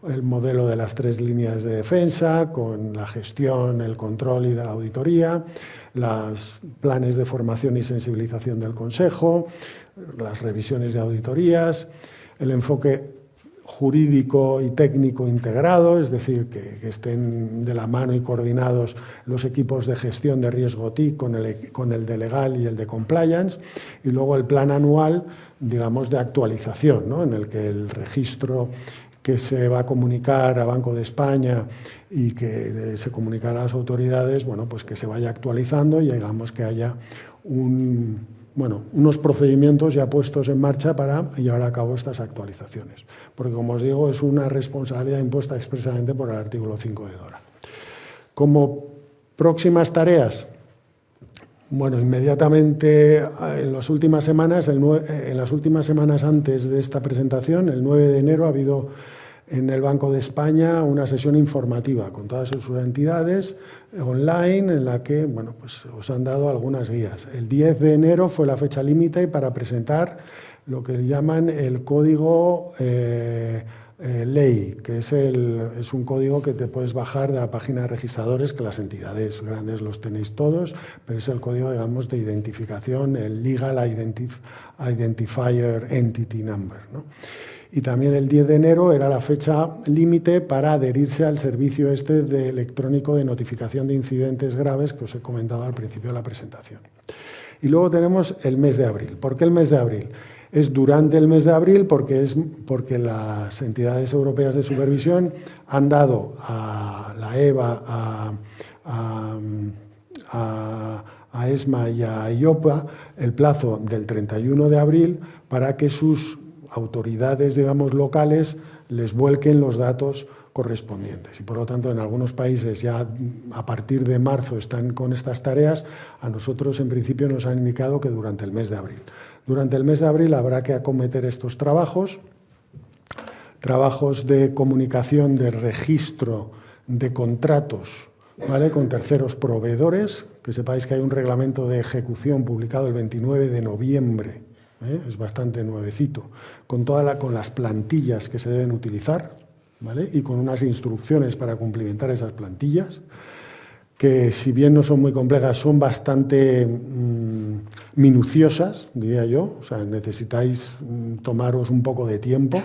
el modelo de las 3 líneas de defensa, con la gestión, el control y de la auditoría, los planes de formación y sensibilización del Consejo, las revisiones de auditorías, el enfoque jurídico y técnico integrado, es decir, que estén de la mano y coordinados los equipos de gestión de riesgo TIC con el de legal y el de compliance, y luego el plan anual, digamos, de actualización, ¿no? En el que el registro que se va a comunicar a Banco de España y que se comunicará a las autoridades, bueno, pues que se vaya actualizando y digamos que haya unos procedimientos ya puestos en marcha para llevar a cabo estas actualizaciones. Porque, como os digo, es una responsabilidad impuesta expresamente por el artículo 5 de DORA. Como próximas tareas, bueno, inmediatamente en las últimas semanas antes de esta presentación, el 9 de enero, ha habido en el Banco de España una sesión informativa con todas sus entidades online en la que, bueno, pues os han dado algunas guías. El 10 de enero fue la fecha límite para presentar lo que llaman el código ley, que es un código que te puedes bajar de la página de registradores, que las entidades grandes los tenéis todos, pero es el código, digamos, de identificación, el Legal Identifier Entity Number, ¿no? Y también el 10 de enero era la fecha límite para adherirse al servicio de electrónico de notificación de incidentes graves que os he comentado al principio de la presentación. Y luego tenemos el mes de abril. ¿Por qué el mes de abril? Es durante el mes de abril porque las entidades europeas de supervisión han dado a la EBA, a ESMA y a IOPA el plazo del 31 de abril para que sus autoridades, digamos, locales les vuelquen los datos correspondientes. Y por lo tanto, en algunos países ya a partir de marzo están con estas tareas. A nosotros, en principio, nos han indicado que durante el mes de abril. Durante el mes de abril habrá que acometer estos trabajos de comunicación, de registro de contratos, ¿vale?, con terceros proveedores. Que sepáis que hay un reglamento de ejecución publicado el 29 de noviembre, es bastante nuevecito, con las plantillas que se deben utilizar, ¿vale?, y con unas instrucciones para cumplimentar esas plantillas, que si bien no son muy complejas, son bastante minuciosas, diría yo. O sea, necesitáis tomaros un poco de tiempo,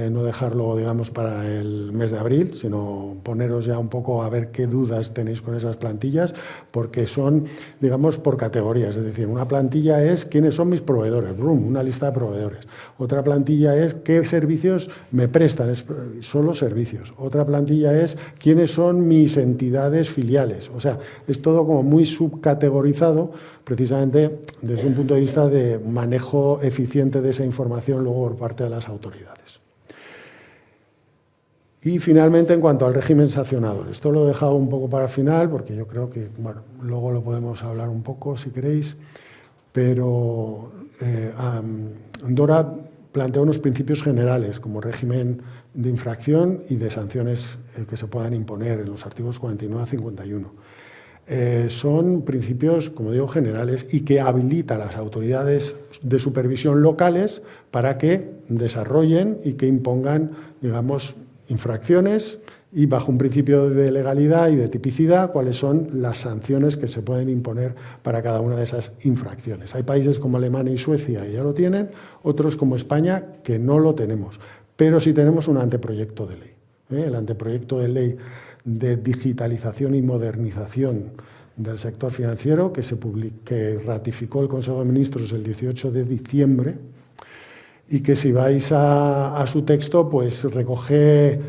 no dejarlo, digamos, para el mes de abril, sino poneros ya un poco a ver qué dudas tenéis con esas plantillas, porque son, digamos, por categorías. Es decir, una plantilla es quiénes son mis proveedores, una lista de proveedores. Otra plantilla es qué servicios me prestan, solo servicios. Otra plantilla es quiénes son mis entidades filiales. O sea, es todo como muy subcategorizado, precisamente desde un punto de vista de manejo eficiente de esa información luego por parte de las autoridades. Y finalmente, en cuanto al régimen sancionador, esto lo he dejado un poco para el final porque yo creo que, bueno, luego lo podemos hablar un poco si queréis, pero DORA plantea unos principios generales como régimen de infracción y de sanciones que se puedan imponer en los artículos 49 a 51. Son principios, como digo, generales y que habilita a las autoridades de supervisión locales para que desarrollen y que impongan, digamos, infracciones y, bajo un principio de legalidad y de tipicidad, cuáles son las sanciones que se pueden imponer para cada una de esas infracciones. Hay países como Alemania y Suecia que ya lo tienen, otros como España que no lo tenemos, pero sí tenemos un anteproyecto de ley. El anteproyecto de ley de digitalización y modernización del sector financiero que ratificó el Consejo de Ministros el 18 de diciembre y que, si vais a su texto, pues recoge,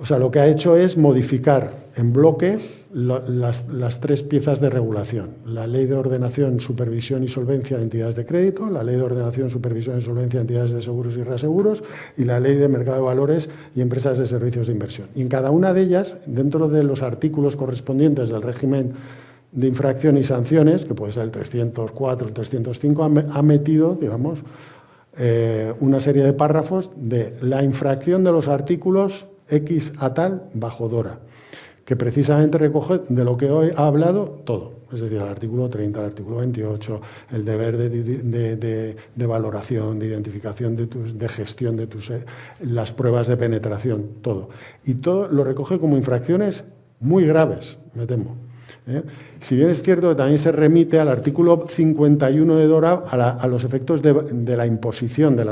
o sea, lo que ha hecho es modificar en bloque las tres piezas de regulación: la Ley de Ordenación, Supervisión y Solvencia de Entidades de Crédito, la Ley de Ordenación, Supervisión y Solvencia de Entidades de Seguros y Reaseguros y la Ley de Mercado de Valores y Empresas de Servicios de Inversión. Y en cada una de ellas, dentro de los artículos correspondientes del régimen de infracción y sanciones, que puede ser el 304, el 305, ha metido, digamos, una serie de párrafos de la infracción de los artículos X a tal bajo DORA, que precisamente recoge de lo que hoy ha hablado todo. Es decir, el artículo 30, el artículo 28, el deber de valoración, de identificación, de gestión de las pruebas de penetración, todo. Y todo lo recoge como infracciones muy graves, me temo. Si bien es cierto que también se remite al artículo 51 de DORA a los efectos de la imposición de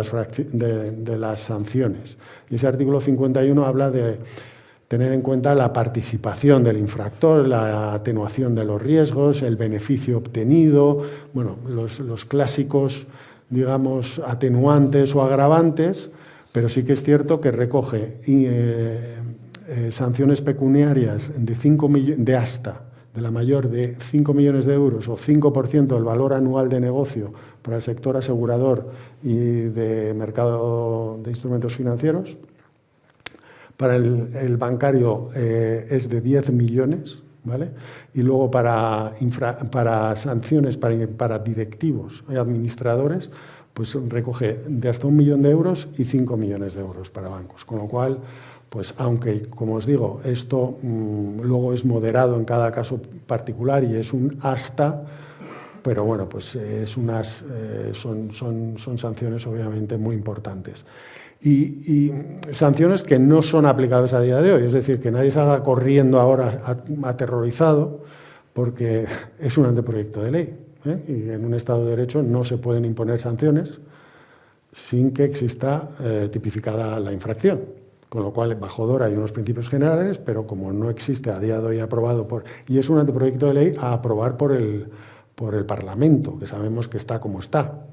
las sanciones. Y ese artículo 51 habla de tener en cuenta la participación del infractor, la atenuación de los riesgos, el beneficio obtenido, bueno, los clásicos, digamos, atenuantes o agravantes, pero sí que es cierto que recoge sanciones pecuniarias de la mayor de 5 millones de euros o 5% del valor anual de negocio para el sector asegurador y de mercado de instrumentos financieros. Para el bancario es de 10 millones, ¿vale? Y luego para sanciones para directivos y administradores, pues recoge de hasta 1 millón de euros y 5 millones de euros para bancos. Con lo cual, pues aunque, como os digo, esto luego es moderado en cada caso particular y es un hasta, pero bueno, pues son sanciones obviamente muy importantes. Y sanciones que no son aplicables a día de hoy, es decir, que nadie salga corriendo ahora aterrorizado porque es un anteproyecto de ley, y en un Estado de Derecho no se pueden imponer sanciones sin que exista tipificada la infracción. Con lo cual, bajo DORA hay unos principios generales, pero como no existe a día de hoy aprobado y es un anteproyecto de ley a aprobar por el Parlamento, que sabemos que está como está,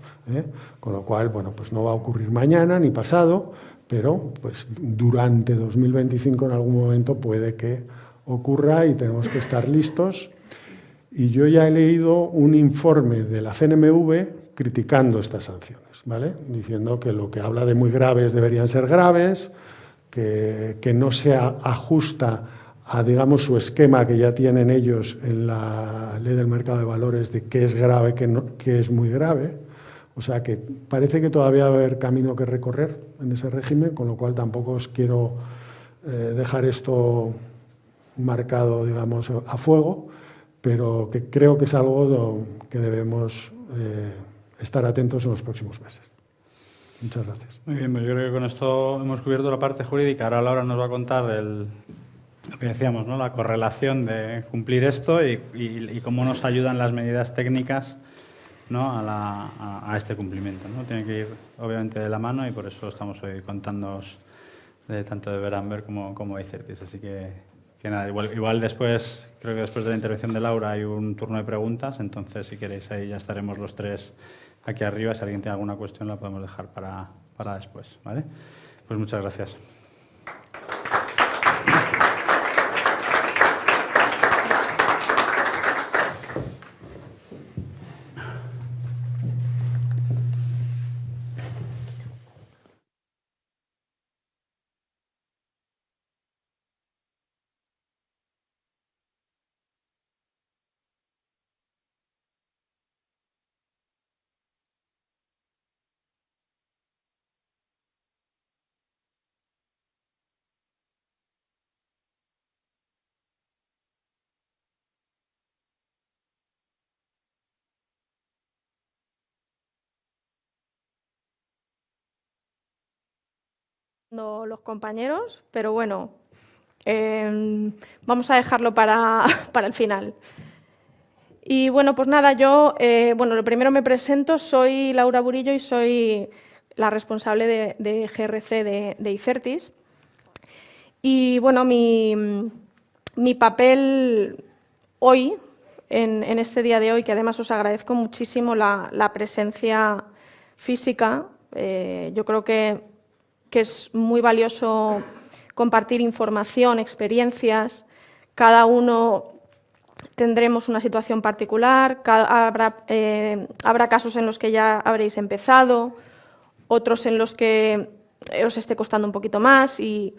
con lo cual, bueno, pues no va a ocurrir mañana ni pasado, pero pues durante 2025 en algún momento puede que ocurra y tenemos que estar listos. Y yo ya he leído un informe de la CNMV criticando estas sanciones, ¿vale? Diciendo que lo que habla de muy graves deberían ser graves, que no se ajusta a, digamos, su esquema que ya tienen ellos en la ley del mercado de valores de qué es grave, qué es muy grave. O sea que parece que todavía va a haber camino que recorrer en ese régimen, con lo cual tampoco os quiero dejar esto marcado, digamos, a fuego, pero que creo que es algo que debemos estar atentos en los próximos meses. Muchas gracias. Muy bien, pues yo creo que con esto hemos cubierto la parte jurídica. Ahora Laura nos va a contar lo que decíamos, ¿no? La correlación de cumplir esto y cómo nos ayudan las medidas técnicas, ¿no? a este cumplimiento, ¿no? Tiene que ir obviamente de la mano y por eso estamos hoy contándoos tanto de Bear Amber como de Icertis. Así que nada, igual después, creo que después de la intervención de Laura hay un turno de preguntas, entonces si queréis ahí ya estaremos los tres aquí arriba. Si alguien tiene alguna cuestión la podemos dejar para después, ¿vale? Pues muchas gracias. Los compañeros, pero bueno, vamos a dejarlo para el final. Y bueno, pues nada, yo, lo primero me presento, soy Laura Burillo y soy la responsable de GRC de Icertis. Y bueno, mi papel hoy, en este día de hoy, que además os agradezco muchísimo la presencia física, yo creo que es muy valioso compartir información, experiencias. Cada uno tendremos una situación particular, habrá casos en los que ya habréis empezado, otros en los que os esté costando un poquito más. Y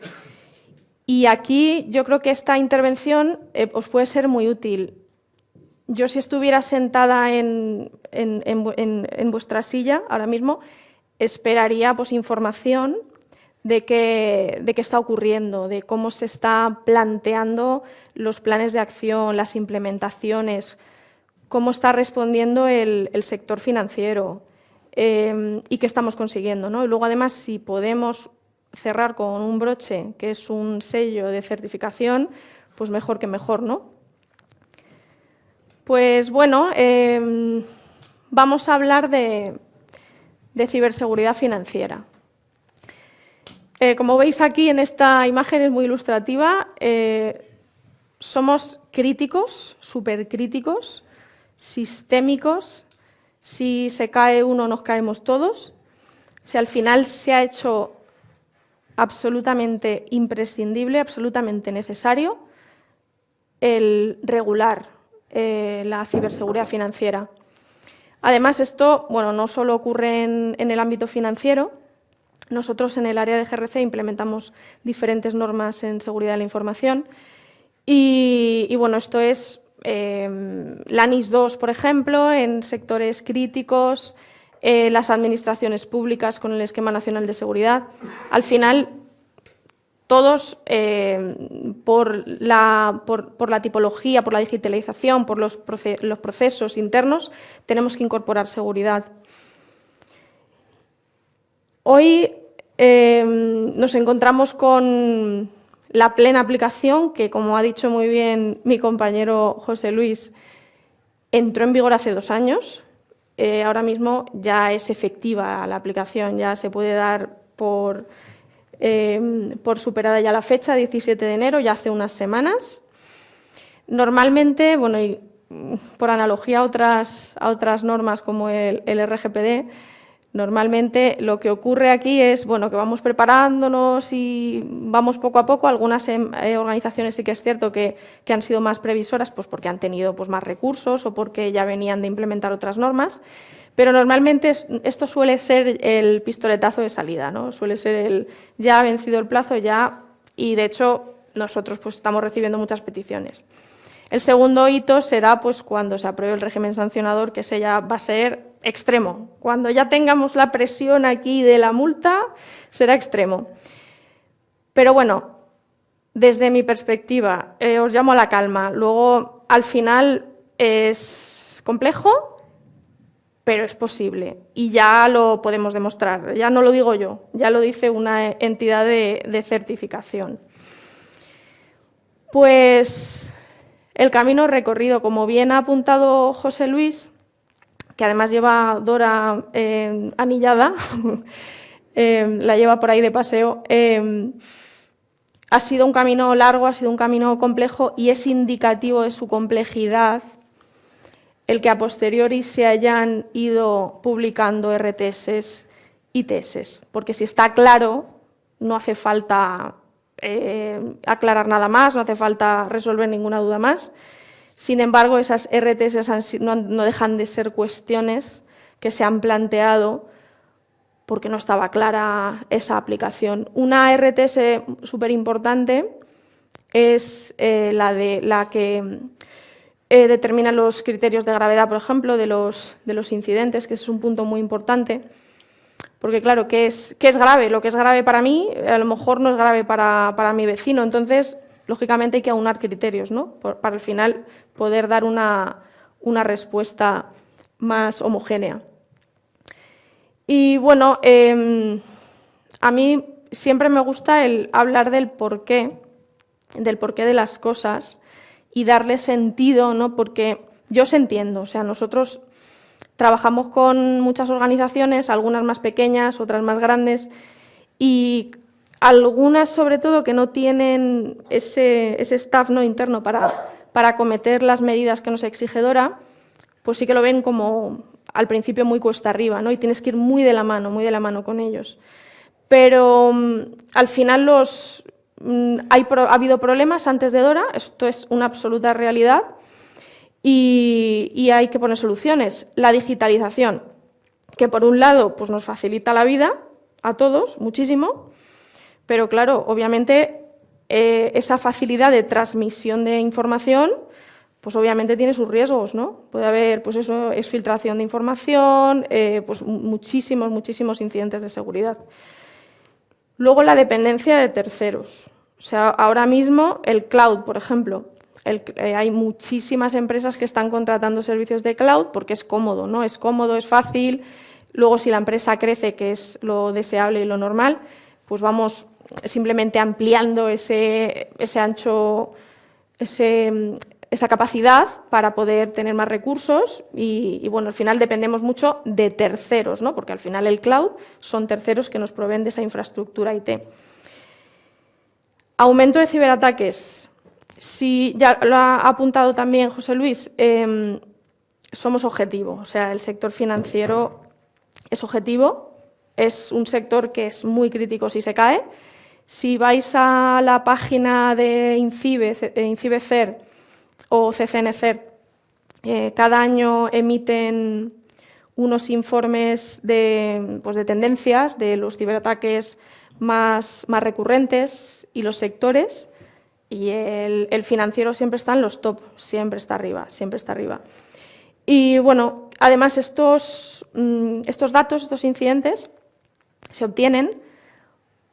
aquí yo creo que esta intervención os puede ser muy útil. Yo, si estuviera sentada en vuestra silla ahora mismo, esperaría pues información de qué está ocurriendo, de cómo se está planteando los planes de acción, las implementaciones, cómo está respondiendo el sector financiero y qué estamos consiguiendo, ¿no? Y luego, además, si podemos cerrar con un broche, que es un sello de certificación, pues mejor que mejor, ¿no? Pues bueno, vamos a hablar de ciberseguridad financiera. Como veis aquí en esta imagen, es muy ilustrativa, somos críticos, supercríticos, sistémicos. Si se cae uno, nos caemos todos. Si al final se ha hecho absolutamente imprescindible, absolutamente necesario, el regular la ciberseguridad financiera. Además, esto no solo ocurre en el ámbito financiero. Nosotros en el área de GRC implementamos diferentes normas en seguridad de la información y esto es la NIS 2, por ejemplo, en sectores críticos, las administraciones públicas con el Esquema Nacional de Seguridad. Al final, todos, por la tipología, por la digitalización, por los procesos internos, tenemos que incorporar seguridad. Hoy nos encontramos con la plena aplicación, que, como ha dicho muy bien mi compañero José Luis, entró en vigor hace 2 años. Ahora mismo ya es efectiva la aplicación, ya se puede dar por superada ya la fecha, 17 de enero, ya hace unas semanas. Normalmente, y por analogía a otras normas como el RGPD, Normalmente lo que ocurre aquí es bueno, que vamos preparándonos y vamos poco a poco. Algunas organizaciones sí que es cierto que han sido más previsoras pues porque han tenido pues, más recursos o porque ya venían de implementar otras normas, pero normalmente esto suele ser el pistoletazo de salida, ¿no? Suele ser el ya ha vencido el plazo, ya, y de hecho nosotros pues, estamos recibiendo muchas peticiones. El segundo hito será pues, cuando se apruebe el régimen sancionador, que ese ya va a ser extremo. Cuando ya tengamos la presión aquí de la multa, será extremo. Pero bueno, desde mi perspectiva, os llamo a la calma. Luego, al final, es complejo, pero es posible. Y ya lo podemos demostrar. Ya no lo digo yo, ya lo dice una entidad de certificación. Pues el camino recorrido, como bien ha apuntado José Luis, que además lleva Dora anillada, la lleva por ahí de paseo, ha sido un camino largo, ha sido un camino complejo y es indicativo de su complejidad el que a posteriori se hayan ido publicando RTS y TS, porque si está claro, no hace falta aclarar nada más, no hace falta resolver ninguna duda más. Sin embargo, esas RTS no dejan de ser cuestiones que se han planteado porque no estaba clara esa aplicación. Una RTS súper importante es la que determina los criterios de gravedad, por ejemplo, de los incidentes, que es un punto muy importante. Porque, claro, ¿qué es grave? Lo que es grave para mí, a lo mejor no es grave para mi vecino. Entonces, lógicamente, hay que aunar criterios, ¿no? Para al final poder dar una respuesta más homogénea. Y, bueno, a mí siempre me gusta hablar del porqué de las cosas y darle sentido, ¿no? Porque yo os entiendo, o sea, nosotros trabajamos con muchas organizaciones, algunas más pequeñas, otras más grandes, y algunas, sobre todo, que no tienen ese staff, ¿no? interno para acometer las medidas que nos exige Dora, pues sí que lo ven como al principio muy cuesta arriba, ¿no? Y tienes que ir muy de la mano con ellos. Pero al final ha habido problemas antes de Dora, esto es una absoluta realidad, y hay que poner soluciones. La digitalización, que por un lado pues nos facilita la vida a todos muchísimo, pero claro, obviamente esa facilidad de transmisión de información pues obviamente tiene sus riesgos, ¿no? Puede haber pues eso, exfiltración de información, pues muchísimos incidentes de seguridad. Luego la dependencia de terceros. O sea, ahora mismo el cloud, por ejemplo, hay muchísimas empresas que están contratando servicios de cloud porque es cómodo, ¿no? Es cómodo, es fácil. Luego, si la empresa crece, que es lo deseable y lo normal, pues vamos simplemente ampliando ese ancho, esa capacidad para poder tener más recursos y, bueno, al final dependemos mucho de terceros, ¿no? Porque al final el cloud son terceros que nos proveen de esa infraestructura IT. Aumento de ciberataques. Si ya lo ha apuntado también José Luis, somos objetivo, o sea, el sector financiero es objetivo, es un sector que es muy crítico si se cae. Si vais a la página de INCIBE CER o CCN CER, cada año emiten unos informes de tendencias de los ciberataques más recurrentes y los sectores. Y el financiero siempre está en los top, siempre está arriba. Y bueno, además estos datos, estos incidentes, se obtienen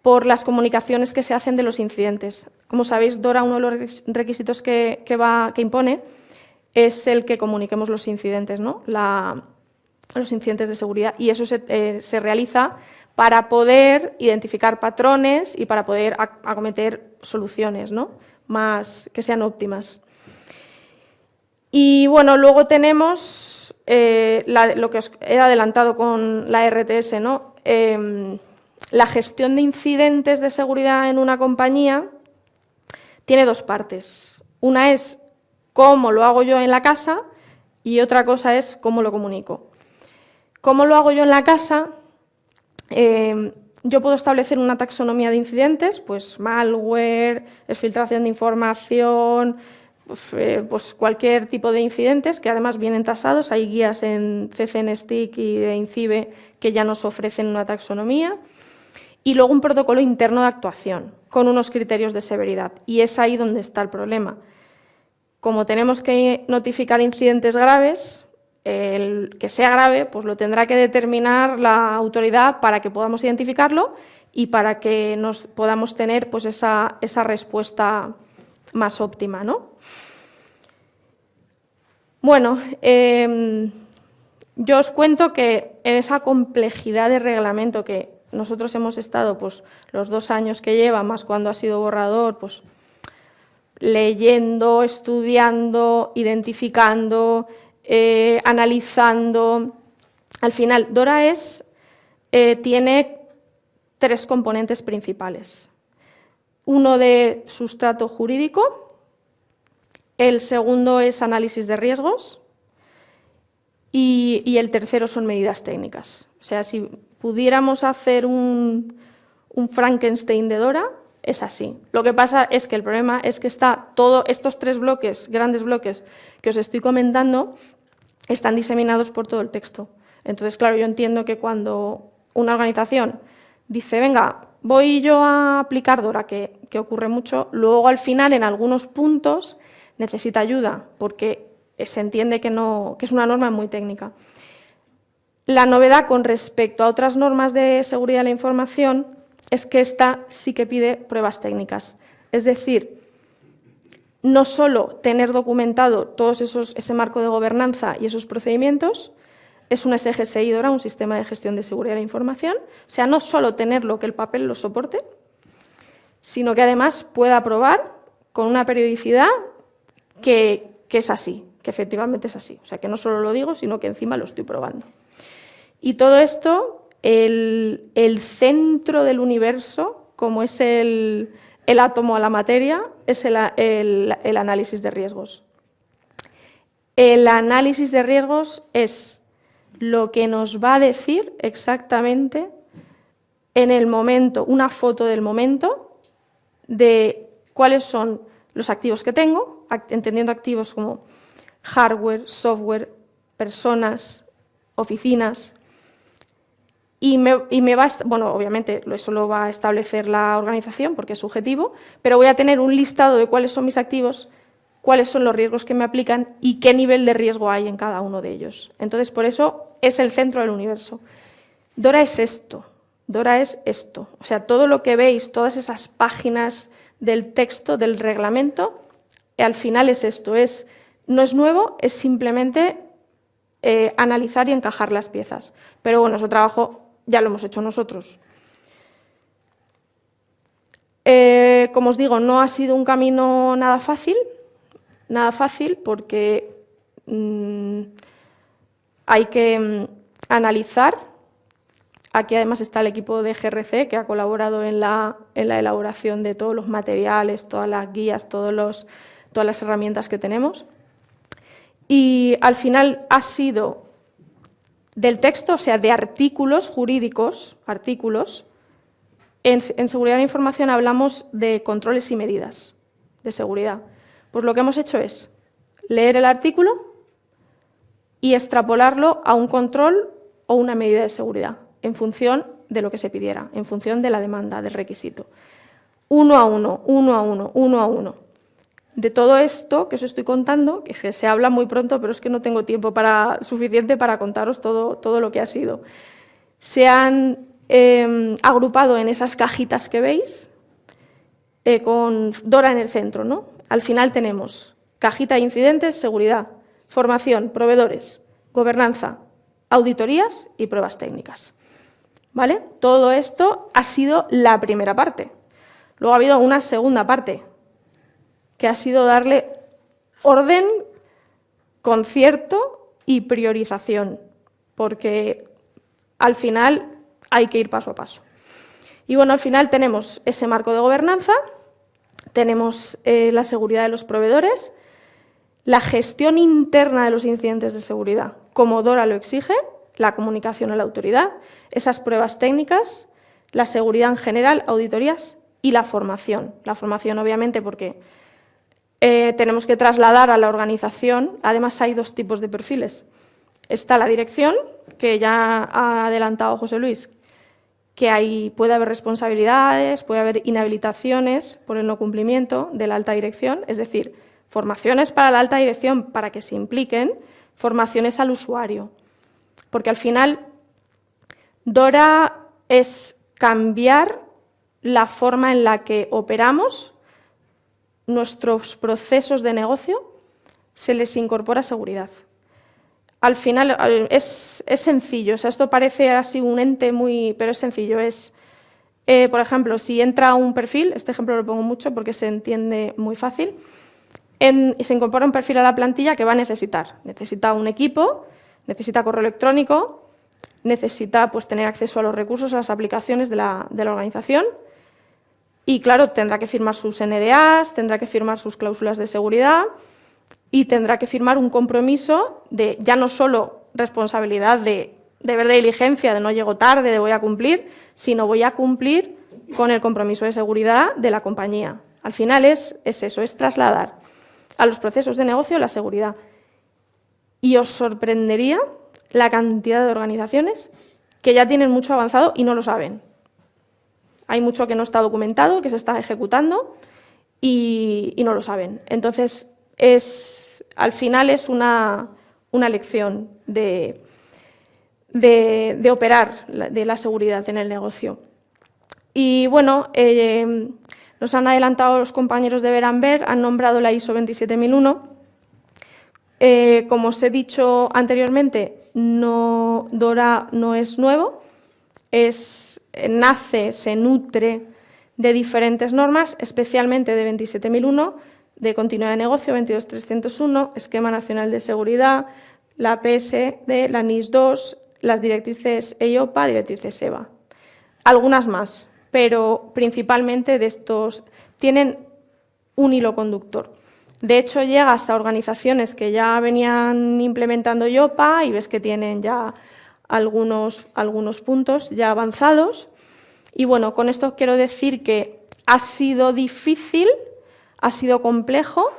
por las comunicaciones que se hacen de los incidentes. Como sabéis, Dora, uno de los requisitos que impone es el que comuniquemos los incidentes, ¿no? Los incidentes de seguridad. Y eso se realiza para poder identificar patrones y para poder acometer soluciones, ¿no? Más que sean óptimas. Y bueno, luego tenemos lo que os he adelantado con la RTS, ¿no? La gestión de incidentes de seguridad en una compañía tiene dos partes. Una es cómo lo hago yo en la casa y otra cosa es cómo lo comunico. ¿Cómo lo hago yo en la casa? yo puedo establecer una taxonomía de incidentes, pues malware, exfiltración de información, pues cualquier tipo de incidentes que además vienen tasados. Hay guías en CCNSTIC y de INCIBE que ya nos ofrecen una taxonomía. Y luego un protocolo interno de actuación con unos criterios de severidad. Y es ahí donde está el problema. Como tenemos que notificar incidentes graves, el que sea grave pues lo tendrá que determinar la autoridad para que podamos identificarlo y para que podamos tener pues esa respuesta más óptima, ¿no? Bueno, yo os cuento que en esa complejidad de reglamento que nosotros hemos estado pues, los 2 años que lleva, más cuando ha sido borrador, pues leyendo, estudiando, identificando, analizando. Al final, DORA tiene 3 componentes principales. Uno de sustrato jurídico, el segundo es análisis de riesgos y el tercero son medidas técnicas. O sea, si pudiéramos hacer un Frankenstein de DORA, es así. Lo que pasa es que el problema es que todos estos 3 bloques, grandes bloques que os estoy comentando, están diseminados por todo el texto. Entonces, claro, yo entiendo que cuando una organización dice, venga, voy yo a aplicar DORA, que ocurre mucho, luego al final en algunos puntos necesita ayuda porque se entiende que es una norma muy técnica. La novedad con respecto a otras normas de seguridad de la información es que esta sí que pide pruebas técnicas. Es decir, no solo tener documentado todos ese marco de gobernanza y esos procedimientos, es un SGSI DORA, un sistema de gestión de seguridad de la información, o sea, no solo tenerlo que el papel lo soporte, sino que además pueda probar con una periodicidad que es así, que efectivamente es así. O sea, que no solo lo digo, sino que encima lo estoy probando. Y todo esto, el centro del universo, como es el átomo a la materia, es el análisis de riesgos. El análisis de riesgos es lo que nos va a decir exactamente en el momento, una foto del momento de cuáles son los activos que tengo, entendiendo activos como hardware, software, personas, oficinas. Y me va bueno, obviamente eso lo va a establecer la organización porque es subjetivo, pero voy a tener un listado de cuáles son mis activos, cuáles son los riesgos que me aplican y qué nivel de riesgo hay en cada uno de ellos. Entonces, por eso es el centro del universo. DORA es esto, DORA es esto. O sea, todo lo que veis, todas esas páginas del texto, del reglamento, al final es esto. No es nuevo, es simplemente analizar y encajar las piezas. Pero bueno, ese trabajo ya lo hemos hecho nosotros. Como os digo, no ha sido un camino nada fácil porque hay que analizar. Aquí además está el equipo de GRC que ha colaborado en la elaboración de todos los materiales, todas las guías, todas las herramientas que tenemos. Y al final ha sido del texto, o sea, de artículos jurídicos, en seguridad de la información hablamos de controles y medidas de seguridad. Pues lo que hemos hecho es leer el artículo y extrapolarlo a un control o una medida de seguridad, en función de lo que se pidiera, en función de la demanda, del requisito. Uno a uno. De todo esto que os estoy contando, que se habla muy pronto, pero es que no tengo tiempo suficiente para contaros todo lo que ha sido. Se han agrupado en esas cajitas que veis, con DORA en el centro, ¿no? Al final tenemos cajita de incidentes, seguridad, formación, proveedores, gobernanza, auditorías y pruebas técnicas. ¿Vale? Todo esto ha sido la primera parte. Luego ha habido una segunda parte, que ha sido darle orden, concierto y priorización, porque al final hay que ir paso a paso. Y bueno, al final tenemos ese marco de gobernanza, tenemos la seguridad de los proveedores, la gestión interna de los incidentes de seguridad, como DORA lo exige, la comunicación a la autoridad, esas pruebas técnicas, la seguridad en general, auditorías y la formación. La formación, obviamente, porque tenemos que trasladar a la organización. Además, hay 2 tipos de perfiles. Está la dirección, que ya ha adelantado José Luis, que puede haber responsabilidades, puede haber inhabilitaciones por el no cumplimiento de la alta dirección, es decir, formaciones para la alta dirección para que se impliquen, formaciones al usuario. Porque al final, DORA es cambiar la forma en la que operamos nuestros procesos de negocio, se les incorpora seguridad. Al final es sencillo, o sea, esto parece así un ente muy, pero es sencillo. Por ejemplo, si entra un perfil, este ejemplo lo pongo mucho porque se entiende muy fácil, y se incorpora un perfil a la plantilla, que va a necesitar. Necesita un equipo, necesita correo electrónico, necesita pues, tener acceso a los recursos, a las aplicaciones de la organización y, claro, tendrá que firmar sus NDAs, tendrá que firmar sus cláusulas de seguridad y tendrá que firmar un compromiso de ya no solo responsabilidad de deber de diligencia, de no llego tarde, de voy a cumplir, sino voy a cumplir con el compromiso de seguridad de la compañía. Al final es eso, es trasladar a los procesos de negocio la seguridad. Y os sorprendería la cantidad de organizaciones que ya tienen mucho avanzado y no lo saben. Hay mucho que no está documentado, que se está ejecutando y no lo saben. Entonces, al final es una lección de operar de la seguridad en el negocio. Y bueno, nos han adelantado los compañeros de Berenberg, han nombrado la ISO 27001. Como os he dicho anteriormente, DORA no es nuevo, nace, se nutre de diferentes normas, especialmente de 27001, de continuidad de negocio, 22301, Esquema Nacional de Seguridad, la PSD, la NIS 2, las directrices EIOPA, directrices EVA. Algunas más, pero principalmente de estos tienen un hilo conductor. De hecho, llega hasta organizaciones que ya venían implementando EIOPA y ves que tienen ya algunos puntos ya avanzados. Y bueno, con esto quiero decir que ha sido difícil, ha sido complejo,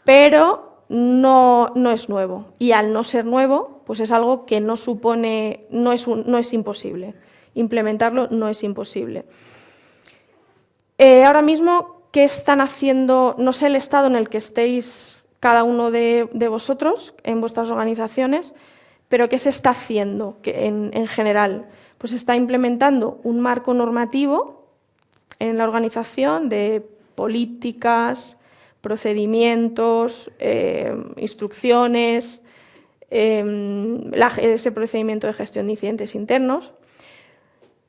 pero no es nuevo. Y al no ser nuevo, pues es algo que no es imposible. Implementarlo no es imposible. Ahora mismo, ¿qué están haciendo? No sé el estado en el que estéis cada uno de vosotros, en vuestras organizaciones, pero ¿qué se está haciendo en general? Pues se está implementando un marco normativo en la organización de políticas, procedimientos, instrucciones, ese procedimiento de gestión de incidentes internos.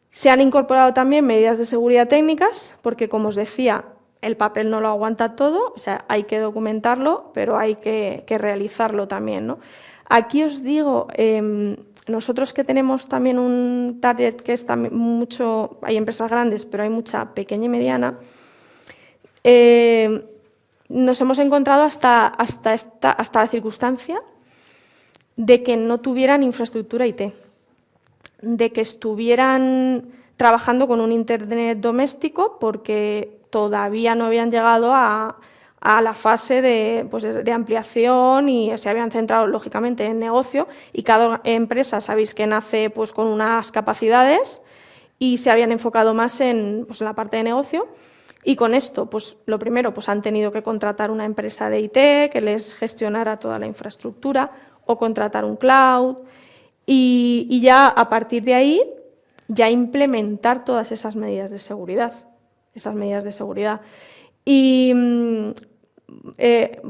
Se han incorporado también medidas de seguridad técnicas, porque, como os decía, el papel no lo aguanta todo, o sea, hay que documentarlo, pero hay que realizarlo también, ¿no? Aquí os digo, nosotros que tenemos también un target que es también mucho, hay empresas grandes, pero hay mucha pequeña y mediana, nos hemos encontrado hasta la circunstancia de que no tuvieran infraestructura IT, de que estuvieran trabajando con un internet doméstico porque todavía no habían llegado a la fase de ampliación y se habían centrado lógicamente en negocio, y cada empresa sabéis que nace pues, con unas capacidades y se habían enfocado más en la parte de negocio. Y con esto, pues lo primero, pues han tenido que contratar una empresa de IT que les gestionara toda la infraestructura o contratar un cloud y ya a partir de ahí ya implementar todas esas medidas de seguridad. Y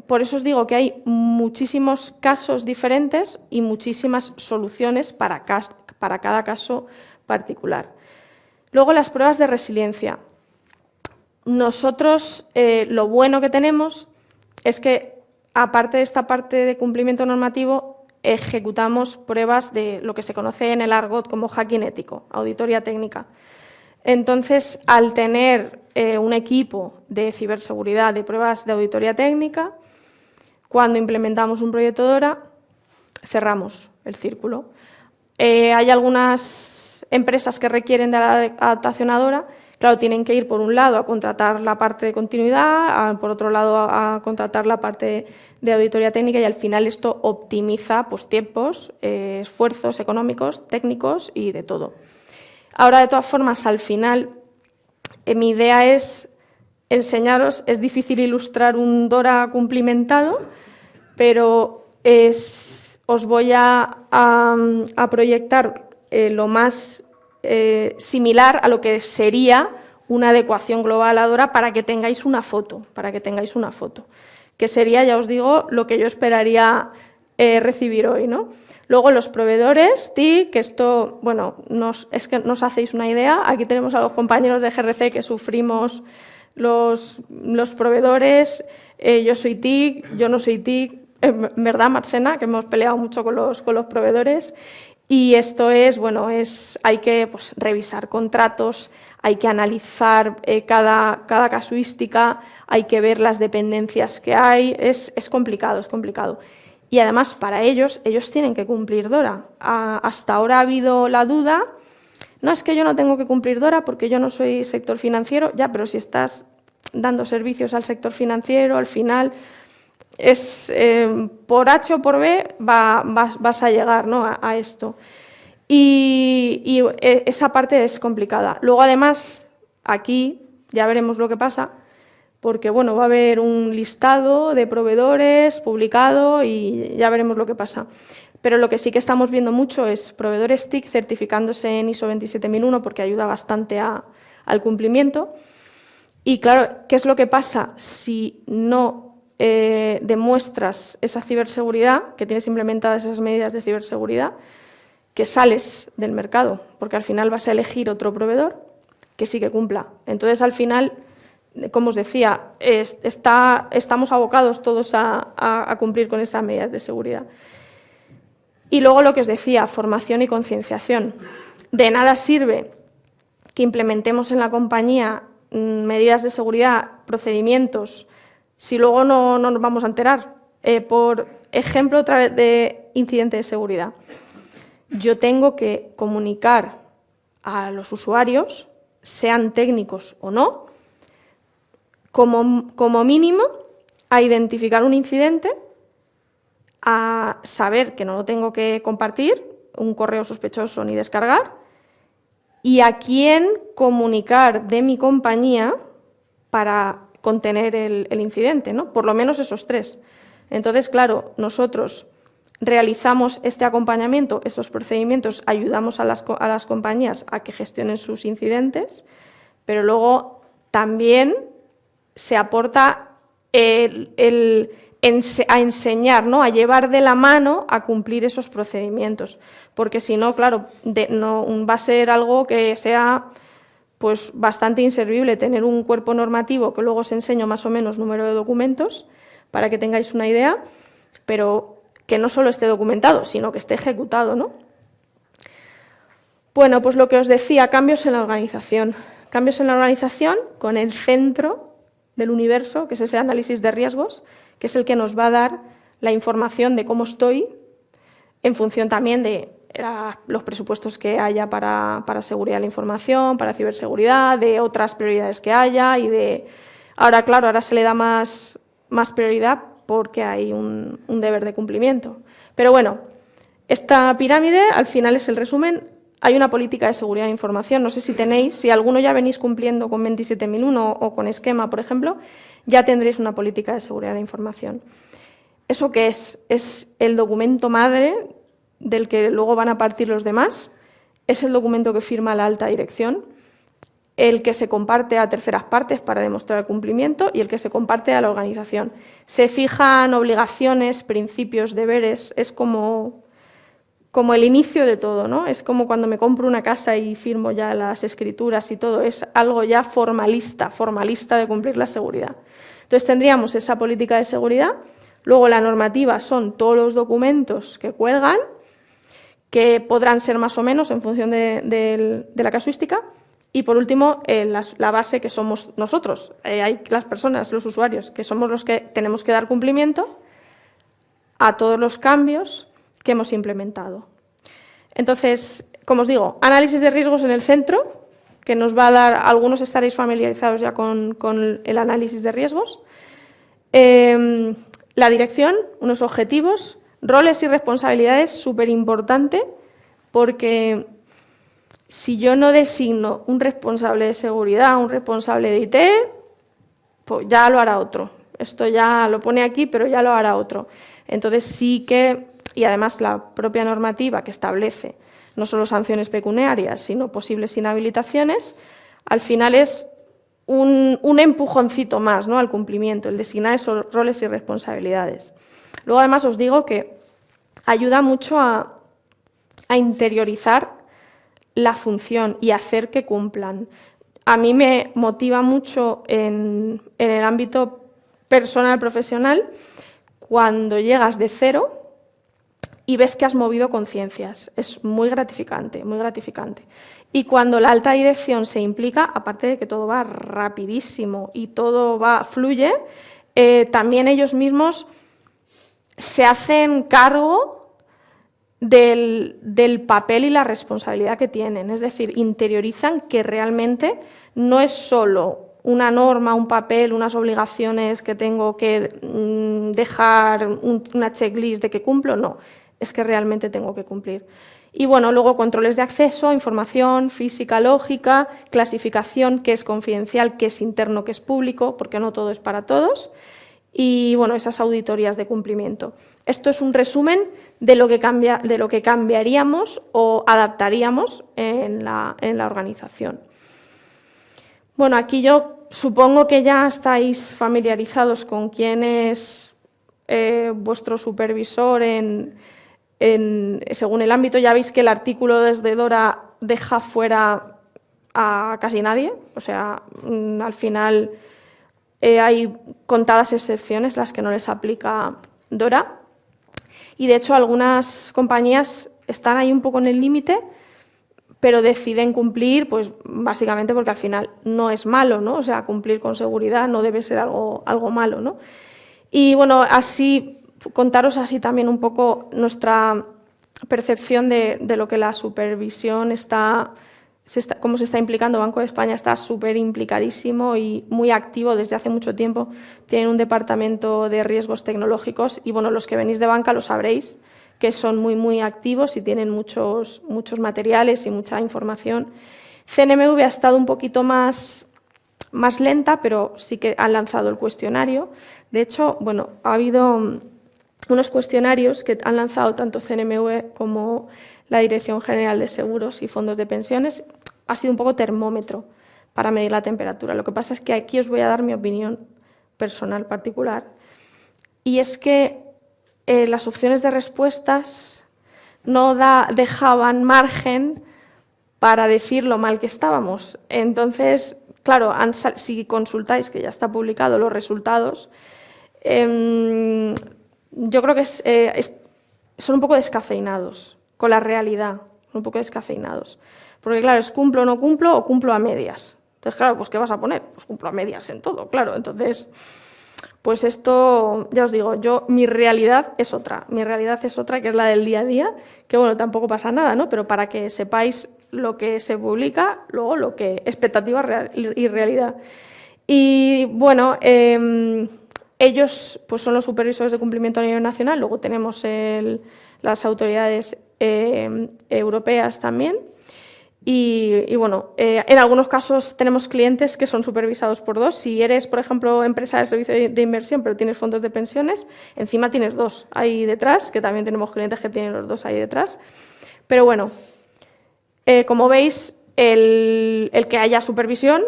por eso os digo que hay muchísimos casos diferentes y muchísimas soluciones para cada caso particular. Luego, las pruebas de resiliencia. Nosotros lo bueno que tenemos es que, aparte de esta parte de cumplimiento normativo, ejecutamos pruebas de lo que se conoce en el argot como hacking ético, auditoría técnica. Entonces, al tener un equipo de ciberseguridad, de pruebas de auditoría técnica, cuando implementamos un proyecto DORA, cerramos el círculo. hay algunas empresas que requieren de la adaptacionadora. Claro, tienen que ir por un lado a contratar la parte de continuidad, por otro lado a contratar la parte de auditoría técnica y al final esto optimiza pues, tiempos, esfuerzos económicos, técnicos y de todo. Ahora, de todas formas, al final, mi idea es enseñaros, es difícil ilustrar un DORA cumplimentado, pero os voy a proyectar lo más similar a lo que sería una adecuación global a DORA para que tengáis una foto, que sería, ya os digo, lo que yo esperaría recibir hoy, ¿no? Luego los proveedores, TIC, que esto, bueno, es que no os hacéis una idea, aquí tenemos a los compañeros de GRC que sufrimos los proveedores, yo soy TIC, yo no soy TIC, ¿verdad, Marcena? Que hemos peleado mucho con los proveedores. Y esto es, bueno, hay que pues, revisar contratos, hay que analizar cada casuística, hay que ver las dependencias que hay, es complicado, es complicado. Y además, para ellos tienen que cumplir DORA. Hasta ahora ha habido la duda, no es que yo no tengo que cumplir DORA porque yo no soy sector financiero, ya, pero si estás dando servicios al sector financiero, al final es por H o por B vas a llegar, ¿no? a esto. Y esa parte es complicada. Luego, además, aquí ya veremos lo que pasa, porque bueno, va a haber un listado de proveedores publicado y ya veremos lo que pasa. Pero lo que sí que estamos viendo mucho es proveedores TIC certificándose en ISO 27001 porque ayuda bastante al cumplimiento. Y claro, ¿qué es lo que pasa si no demuestras esa ciberseguridad, que tienes implementadas esas medidas de ciberseguridad, que sales del mercado? Porque al final vas a elegir otro proveedor que sí que cumpla. Entonces, al final, como os decía, estamos abocados todos a cumplir con estas medidas de seguridad. Y luego lo que os decía, formación y concienciación. De nada sirve que implementemos en la compañía medidas de seguridad, procedimientos, si luego no nos vamos a enterar. Por ejemplo, otra vez de incidente de seguridad. Yo tengo que comunicar a los usuarios, sean técnicos o no, como mínimo, a identificar un incidente, a saber que no lo tengo que compartir, un correo sospechoso ni descargar, y a quién comunicar de mi compañía para contener el incidente, ¿no? Por lo menos esos tres. Entonces, claro, nosotros realizamos este acompañamiento, esos procedimientos, ayudamos a las compañías a que gestionen sus incidentes, pero luego también se aporta a enseñar, ¿no? A llevar de la mano a cumplir esos procedimientos, porque si no, claro, no va a ser algo que sea pues bastante inservible tener un cuerpo normativo, que luego os enseño más o menos número de documentos para que tengáis una idea, pero que no solo esté documentado, sino que esté ejecutado, ¿no? Bueno, pues lo que os decía, cambios en la organización. Cambios en la organización con el centro del universo, que es ese análisis de riesgos, que es el que nos va a dar la información de cómo estoy, en función también de los presupuestos que haya para seguridad de la información, para ciberseguridad, de otras prioridades que haya y de... Ahora, claro, ahora se le da más prioridad porque hay un deber de cumplimiento. Pero bueno, esta pirámide al final es el resumen. Hay una política de seguridad de información, no sé si tenéis, si alguno ya venís cumpliendo con 27001 o con esquema, por ejemplo, ya tendréis una política de seguridad de la información. ¿Eso qué es? Es el documento madre del que luego van a partir los demás, es el documento que firma la alta dirección, el que se comparte a terceras partes para demostrar el cumplimiento y el que se comparte a la organización. Se fijan obligaciones, principios, deberes, es como el inicio de todo, ¿no? Es como cuando me compro una casa y firmo ya las escrituras y todo, es algo ya formalista de cumplir la seguridad. Entonces tendríamos esa política de seguridad, luego la normativa son todos los documentos que cuelgan, que podrán ser más o menos en función de la casuística, y por último la base que somos nosotros, hay las personas, los usuarios, que somos los que tenemos que dar cumplimiento a todos los cambios que hemos implementado. Entonces, como os digo, análisis de riesgos en el centro, que nos va a dar, algunos estaréis familiarizados ya con el análisis de riesgos. La dirección, unos objetivos, roles y responsabilidades, súper importante, porque si yo no designo un responsable de seguridad, un responsable de IT, pues ya lo hará otro. Esto ya lo pone aquí, pero ya lo hará otro. Entonces sí que, y además la propia normativa que establece no solo sanciones pecuniarias, sino posibles inhabilitaciones, al final es un empujoncito más, ¿no?, al cumplimiento, el designar esos roles y responsabilidades. Luego, además, os digo que ayuda mucho a interiorizar la función y hacer que cumplan. A mí me motiva mucho en el ámbito personal, profesional, cuando llegas de cero y ves que has movido conciencias. Es muy gratificante, muy gratificante. Y cuando la alta dirección se implica, aparte de que todo va rapidísimo y todo fluye, también ellos mismos se hacen cargo del papel y la responsabilidad que tienen. Es decir, interiorizan que realmente no es solo una norma, un papel, unas obligaciones que tengo que dejar una checklist de que cumplo, no, es que realmente tengo que cumplir. Y bueno, luego controles de acceso, información, física, lógica, clasificación, qué es confidencial, qué es interno, qué es público, porque no todo es para todos, y bueno, esas auditorías de cumplimiento. Esto es un resumen de lo que cambiaríamos o adaptaríamos en la organización. Bueno, aquí yo supongo que ya estáis familiarizados con quién es vuestro supervisor según el ámbito. Ya veis que el artículo desde DORA deja fuera a casi nadie, o sea, al final hay contadas excepciones las que no les aplica DORA, y de hecho algunas compañías están ahí un poco en el límite, pero deciden cumplir, pues básicamente porque al final no es malo, ¿no? O sea, cumplir con seguridad no debe ser algo malo, ¿no? Y bueno, así, contaros así también un poco nuestra percepción de lo que la supervisión cómo se está implicando. Banco de España está súper implicadísimo y muy activo desde hace mucho tiempo. Tienen un departamento de riesgos tecnológicos y bueno, los que venís de banca lo sabréis, que son muy activos y tienen muchos materiales y mucha información. CNMV ha estado un poquito más lenta, pero sí que han lanzado el cuestionario. De hecho, bueno, ha habido unos cuestionarios que han lanzado tanto CNMV como la Dirección General de Seguros y Fondos de Pensiones. Ha sido un poco termómetro para medir la temperatura. Lo que pasa es que aquí os voy a dar mi opinión personal particular. Y es que las opciones de respuestas no dejaban margen para decir lo mal que estábamos. Entonces, claro, si consultáis, que ya está publicado, los resultados, yo creo que son un poco descafeinados con la realidad, un poco descafeinados. Porque claro, es cumplo o no cumplo o cumplo a medias. Entonces, claro, pues ¿qué vas a poner? Pues cumplo a medias en todo, claro. Entonces, pues esto, ya os digo, mi realidad es otra. Mi realidad es otra, que es la del día a día, que bueno, tampoco pasa nada, ¿no? Pero para que sepáis lo que se publica, luego lo que expectativa y realidad. Y bueno, ellos pues son los supervisores de cumplimiento a nivel nacional, luego tenemos las autoridades europeas también. Y bueno, en algunos casos tenemos clientes que son supervisados por dos. Si eres, por ejemplo, empresa de servicio de inversión, pero tienes fondos de pensiones, encima tienes dos ahí detrás, que también tenemos clientes que tienen los dos ahí detrás. Pero bueno, como veis, el que haya supervisión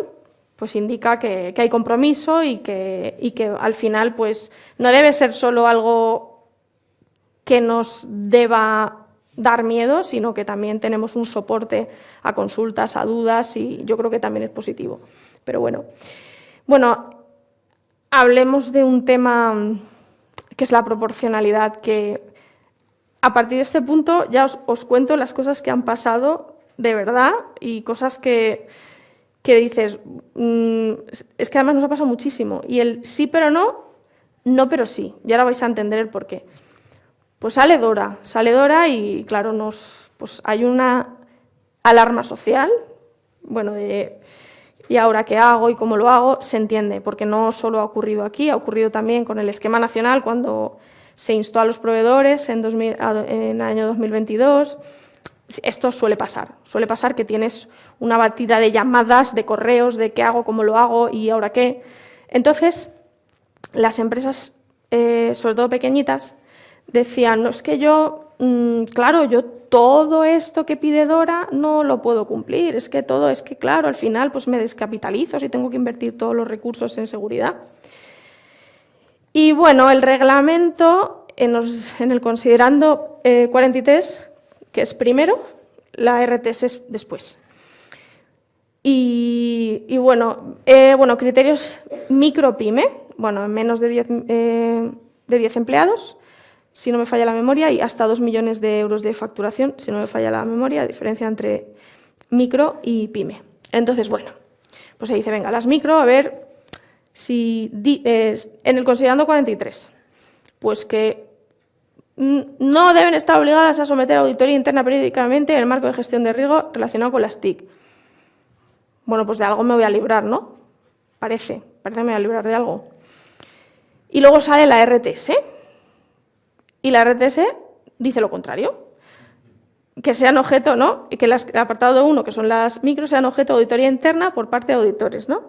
pues indica que hay compromiso y que al final pues no debe ser solo algo que nos deba dar miedo, sino que también tenemos un soporte a consultas, a dudas, y yo creo que también es positivo. Pero bueno, hablemos de un tema que es la proporcionalidad, que a partir de este punto ya os cuento las cosas que han pasado de verdad y cosas que dices, es que además nos ha pasado muchísimo. Y el sí pero no, no pero sí. Y ahora vais a entender el porqué. Pues sale Dora y claro, nos pues hay una alarma social, bueno, ¿y ahora qué hago y cómo lo hago? Se entiende, porque no solo ha ocurrido aquí, ha ocurrido también con el esquema nacional cuando se instó a los proveedores en el año 2022. Esto suele pasar que tienes una batida de llamadas, de correos, de qué hago, cómo lo hago y ahora qué. Entonces, las empresas, sobre todo pequeñitas, decían, no, es que yo, claro, yo todo esto que pide Dora no lo puedo cumplir, es que claro, al final pues me descapitalizo si tengo que invertir todos los recursos en seguridad. Y bueno, el reglamento, en el considerando 43, que es primero, la RTS es después. Y bueno, criterios micro-pyme, bueno, menos de 10 empleados, si no me falla la memoria, y hasta 2 millones de euros de facturación, si no me falla la memoria, diferencia entre micro y pyme. Entonces, bueno, pues se dice, venga, las micro, a ver si en el considerando 43, pues que no deben estar obligadas a someter auditoría interna periódicamente en el marco de gestión de riesgo relacionado con las TIC. Bueno, pues de algo me voy a librar, ¿no? Parece que me voy a librar de algo. Y luego sale la RTS. Y la RTS dice lo contrario, que sean objeto, ¿no? Y que el apartado 1, que son las micro, sean objeto de auditoría interna por parte de auditores, ¿no?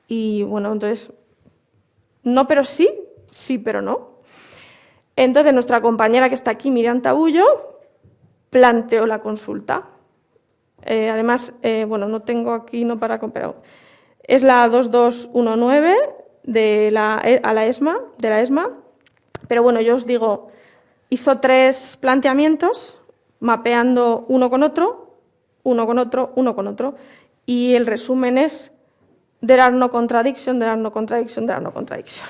Y bueno, entonces, no pero sí, sí pero no. Entonces, nuestra compañera que está aquí, Miriam Tabullo, planteó la consulta. Además, bueno, no tengo aquí, no para pero es la 2219 de la ESMA, pero bueno, yo os digo, hizo 3 planteamientos, mapeando uno con otro, y el resumen es there are no contradiction, there are no contradiction, there are no contradiction.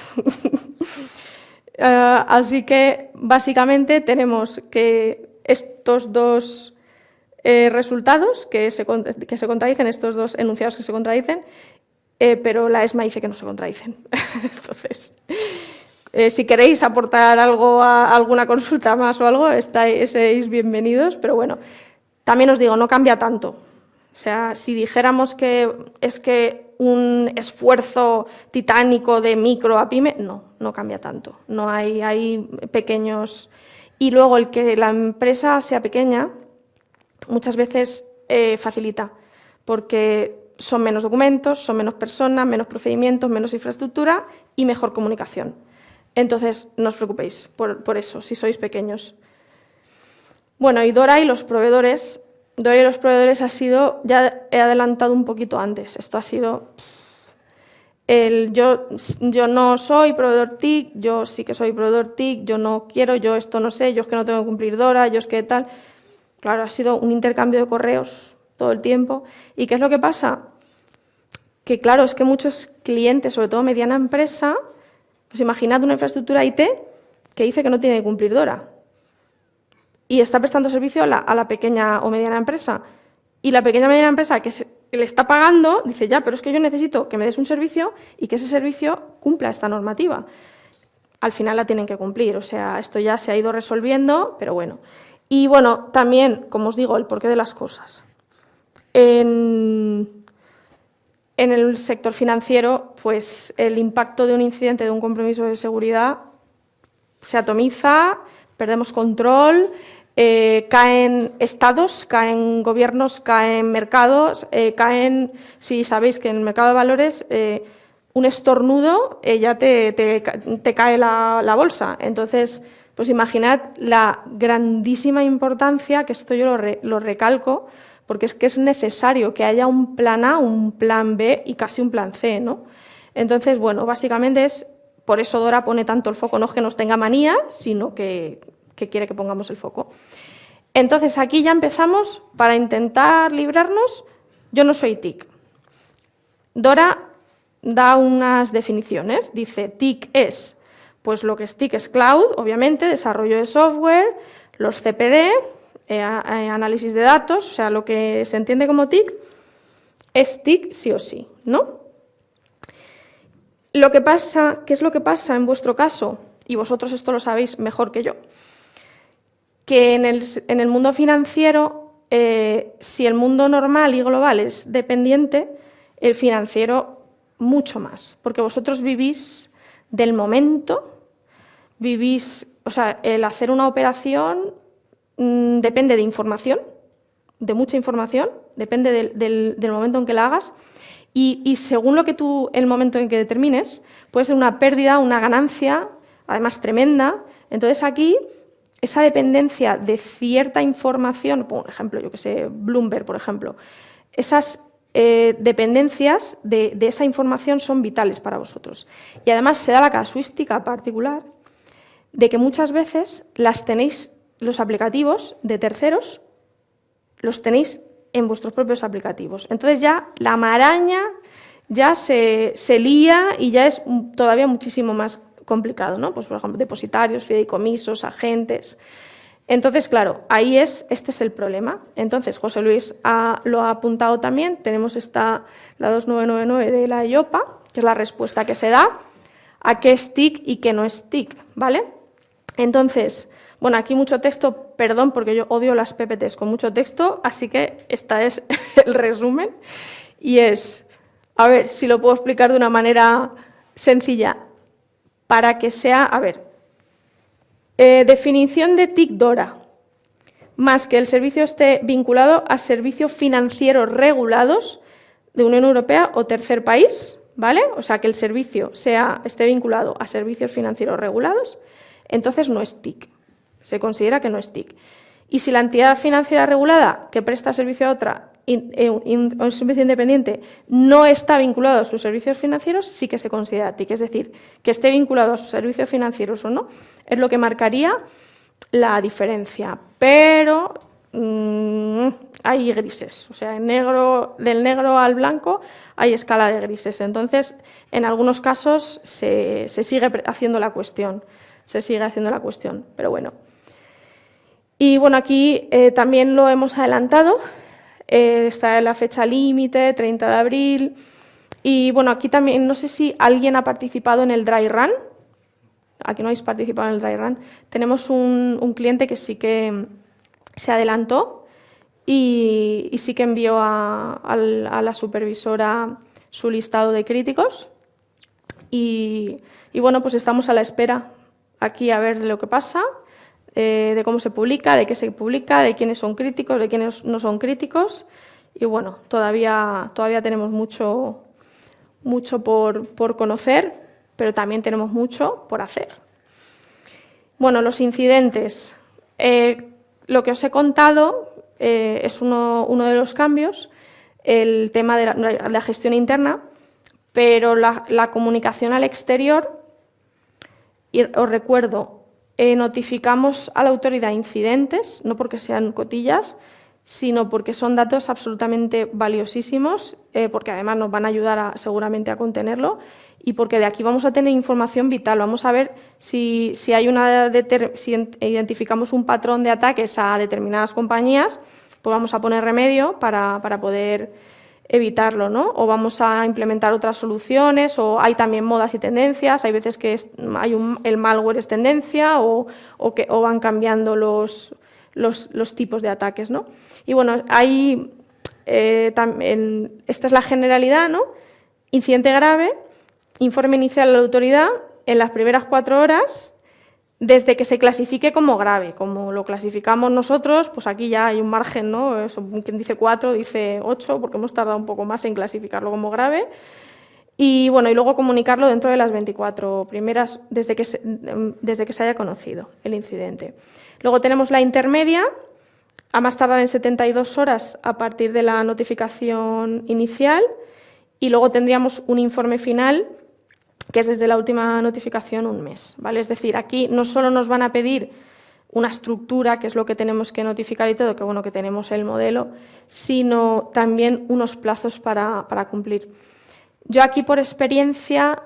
Así que, básicamente, tenemos que estos 2 resultados que se contradicen, estos 2 enunciados que se contradicen, pero la ESMA dice que no se contradicen. Entonces, si queréis aportar algo a alguna consulta más o algo, seréis bienvenidos, pero bueno, también os digo, no cambia tanto. O sea, si dijéramos que es que un esfuerzo titánico de micro a pyme, no cambia tanto. No hay pequeños. Y luego el que la empresa sea pequeña muchas veces facilita, porque son menos documentos, son menos personas, menos procedimientos, menos infraestructura y mejor comunicación. Entonces, no os preocupéis por eso, si sois pequeños. Bueno, y Dora y los proveedores ha sido, ya he adelantado un poquito antes, esto ha sido, yo no soy proveedor TIC, yo sí que soy proveedor TIC, yo no quiero, yo esto no sé, yo es que no tengo que cumplir Dora, yo es que tal. Claro, ha sido un intercambio de correos todo el tiempo. ¿Y qué es lo que pasa? Que claro, es que muchos clientes, sobre todo mediana empresa, pues imaginad una infraestructura IT que dice que no tiene que cumplir Dora y está prestando servicio a la pequeña o mediana empresa. Y la pequeña o mediana empresa que le está pagando dice, ya, pero es que yo necesito que me des un servicio y que ese servicio cumpla esta normativa. Al final la tienen que cumplir, o sea, esto ya se ha ido resolviendo, pero bueno. Y bueno, también, como os digo, el porqué de las cosas. En el sector financiero, pues el impacto de un incidente, de un compromiso de seguridad, se atomiza, perdemos control, caen estados, caen gobiernos, caen mercados, si sabéis que en el mercado de valores un estornudo ya te cae la bolsa. Entonces, pues imaginad la grandísima importancia, que esto yo lo recalco, porque es que es necesario que haya un plan A, un plan B y casi un plan C, ¿no? Entonces, bueno, básicamente por eso Dora pone tanto el foco, no es que nos tenga manía, sino que quiere que pongamos el foco. Entonces, aquí ya empezamos, para intentar librarnos, yo no soy TIC. Dora da unas definiciones, dice TIC es, pues lo que es TIC es cloud, obviamente, desarrollo de software, los CPD, análisis de datos, o sea, lo que se entiende como TIC es TIC sí o sí, ¿no? Lo que pasa, ¿qué es lo que pasa en vuestro caso? Y vosotros esto lo sabéis mejor que yo. que en el mundo financiero, si el mundo normal y global es dependiente, el financiero mucho más, porque vosotros vivís del momento, o sea, el hacer una operación depende de información, de mucha información, depende del momento en que la hagas, y según el momento en que determines, puede ser una pérdida, una ganancia, además tremenda. Entonces aquí, esa dependencia de cierta información, por ejemplo, yo que sé, Bloomberg, por ejemplo, esas dependencias de esa información son vitales para vosotros. Y además se da la casuística particular de que muchas veces los aplicativos de terceros los tenéis en vuestros propios aplicativos. Entonces ya la maraña ya se lía y ya es todavía muchísimo más complicado, ¿no? Pues, por ejemplo, depositarios, fideicomisos, agentes. Entonces, claro, este es el problema. Entonces, José Luis lo ha apuntado también. Tenemos la 2999 de la IOPA, que es la respuesta que se da a qué es TIC y qué no es TIC, ¿vale? Entonces, bueno, aquí mucho texto, perdón, porque yo odio las PPTs con mucho texto, así que este es el resumen. Y a ver si lo puedo explicar de una manera sencilla, para que sea, definición de TIC DORA, más que el servicio esté vinculado a servicios financieros regulados de Unión Europea o tercer país, ¿vale? O sea, que el servicio esté vinculado a servicios financieros regulados, entonces no es TIC, se considera que no es TIC. Y si la entidad financiera regulada que presta servicio a otra, un servicio independiente, no está vinculado a sus servicios financieros, sí que se considera TIC. Es decir, que esté vinculado a sus servicios financieros o no, es lo que marcaría la diferencia. Pero hay grises, o sea, del negro al blanco hay escala de grises. Entonces, en algunos casos se sigue haciendo la cuestión. Pero bueno. Y bueno, aquí también lo hemos adelantado. Está la fecha límite, 30 de abril. Y bueno, aquí también, no sé si alguien ha participado en el dry run. Aquí no habéis participado en el dry run. Tenemos un cliente que sí que se adelantó y sí que envió a la supervisora su listado de críticos. Y bueno, pues estamos a la espera aquí a ver lo que pasa, de cómo se publica, de qué se publica, de quiénes son críticos, de quiénes no son críticos. Y bueno, todavía tenemos mucho por conocer, pero también tenemos mucho por hacer. Bueno, los incidentes. Lo que os he contado es uno de los cambios, el tema de la gestión interna, pero la comunicación al exterior, y os recuerdo, notificamos a la autoridad incidentes, no porque sean cotillas, sino porque son datos absolutamente valiosísimos, porque además nos van a ayudar seguramente a contenerlo y porque de aquí vamos a tener información vital. Vamos a ver si identificamos un patrón de ataques a determinadas compañías, pues vamos a poner remedio para poder evitarlo, ¿no? O vamos a implementar otras soluciones, o hay también modas y tendencias, hay veces que el malware es tendencia o van cambiando los tipos de ataques, ¿no? Y bueno, esta es la generalidad, ¿no? Incidente grave, informe inicial a la autoridad en las primeras 4 horas desde que se clasifique como grave. Como lo clasificamos nosotros, pues aquí ya hay un margen, ¿no? Quien dice 4 dice 8, porque hemos tardado un poco más en clasificarlo como grave. Y bueno, y luego comunicarlo dentro de las 24 primeras desde que se haya conocido el incidente. Luego tenemos la intermedia, a más tardar en 72 horas a partir de la notificación inicial, y luego tendríamos un informe final, que es desde la última notificación 1 mes, ¿vale? Es decir, aquí no solo nos van a pedir una estructura, que es lo que tenemos que notificar y todo, que bueno, que tenemos el modelo, sino también unos plazos para cumplir. Yo aquí, por experiencia,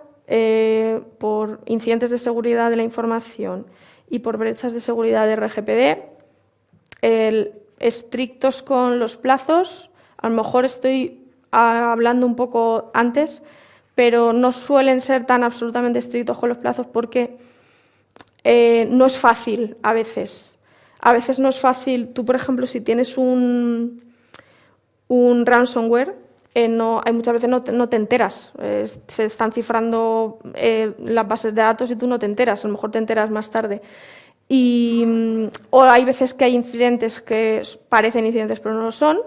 por incidentes de seguridad de la información y por brechas de seguridad de RGPD, estrictos con los plazos, a lo mejor estoy hablando un poco antes, pero no suelen ser tan absolutamente estrictos con los plazos porque no es fácil a veces a veces no es fácil. Tú, por ejemplo, si tienes un ransomware, hay muchas veces no te enteras. Se están cifrando las bases de datos y tú no te enteras, a lo mejor te enteras más tarde. O hay veces que hay incidentes que parecen incidentes pero no lo son.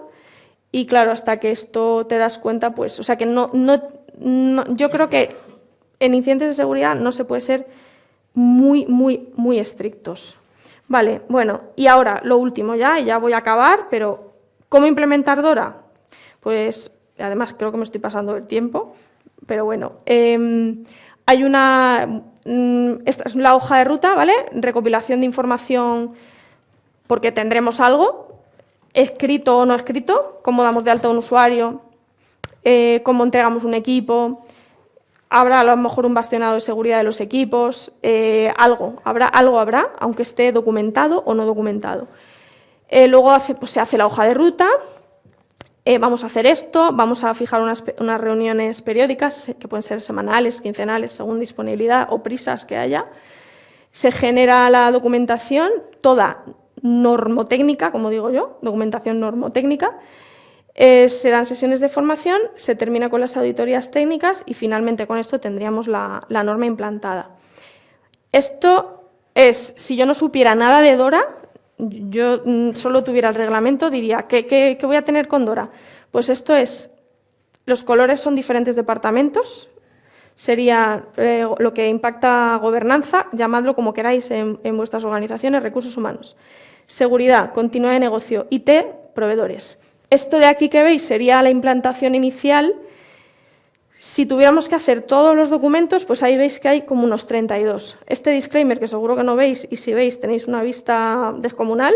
Y claro, hasta que esto te das cuenta, pues, o sea que yo creo que en incidentes de seguridad no se puede ser muy estrictos. Vale, bueno, y ahora lo último y ya voy a acabar, pero ¿cómo implementar DORA? Pues, además creo que me estoy pasando el tiempo, pero bueno, hay esta es la hoja de ruta, ¿vale? Recopilación de información porque tendremos algo, escrito o no escrito, cómo damos de alta a un usuario, cómo entregamos un equipo. Habrá a lo mejor un bastionado de seguridad de los equipos, algo habrá, aunque esté documentado o no documentado. Luego se hace la hoja de ruta, vamos a hacer esto, vamos a fijar unas reuniones periódicas, que pueden ser semanales, quincenales, según disponibilidad o prisas que haya. Se genera la documentación, toda normotécnica, como digo yo, documentación normotécnica. Se dan sesiones de formación, se termina con las auditorías técnicas y finalmente con esto tendríamos la norma implantada. Esto es, si yo no supiera nada de DORA, yo solo tuviera el reglamento, diría, ¿qué voy a tener con DORA? Pues esto es, los colores son diferentes departamentos, sería lo que impacta gobernanza, llamadlo como queráis en vuestras organizaciones, recursos humanos. Seguridad, continuidad de negocio, IT, proveedores. Esto de aquí que veis sería la implantación inicial. Si tuviéramos que hacer todos los documentos, pues ahí veis que hay como unos 32. Este disclaimer, que seguro que no veis, y si veis tenéis una vista descomunal,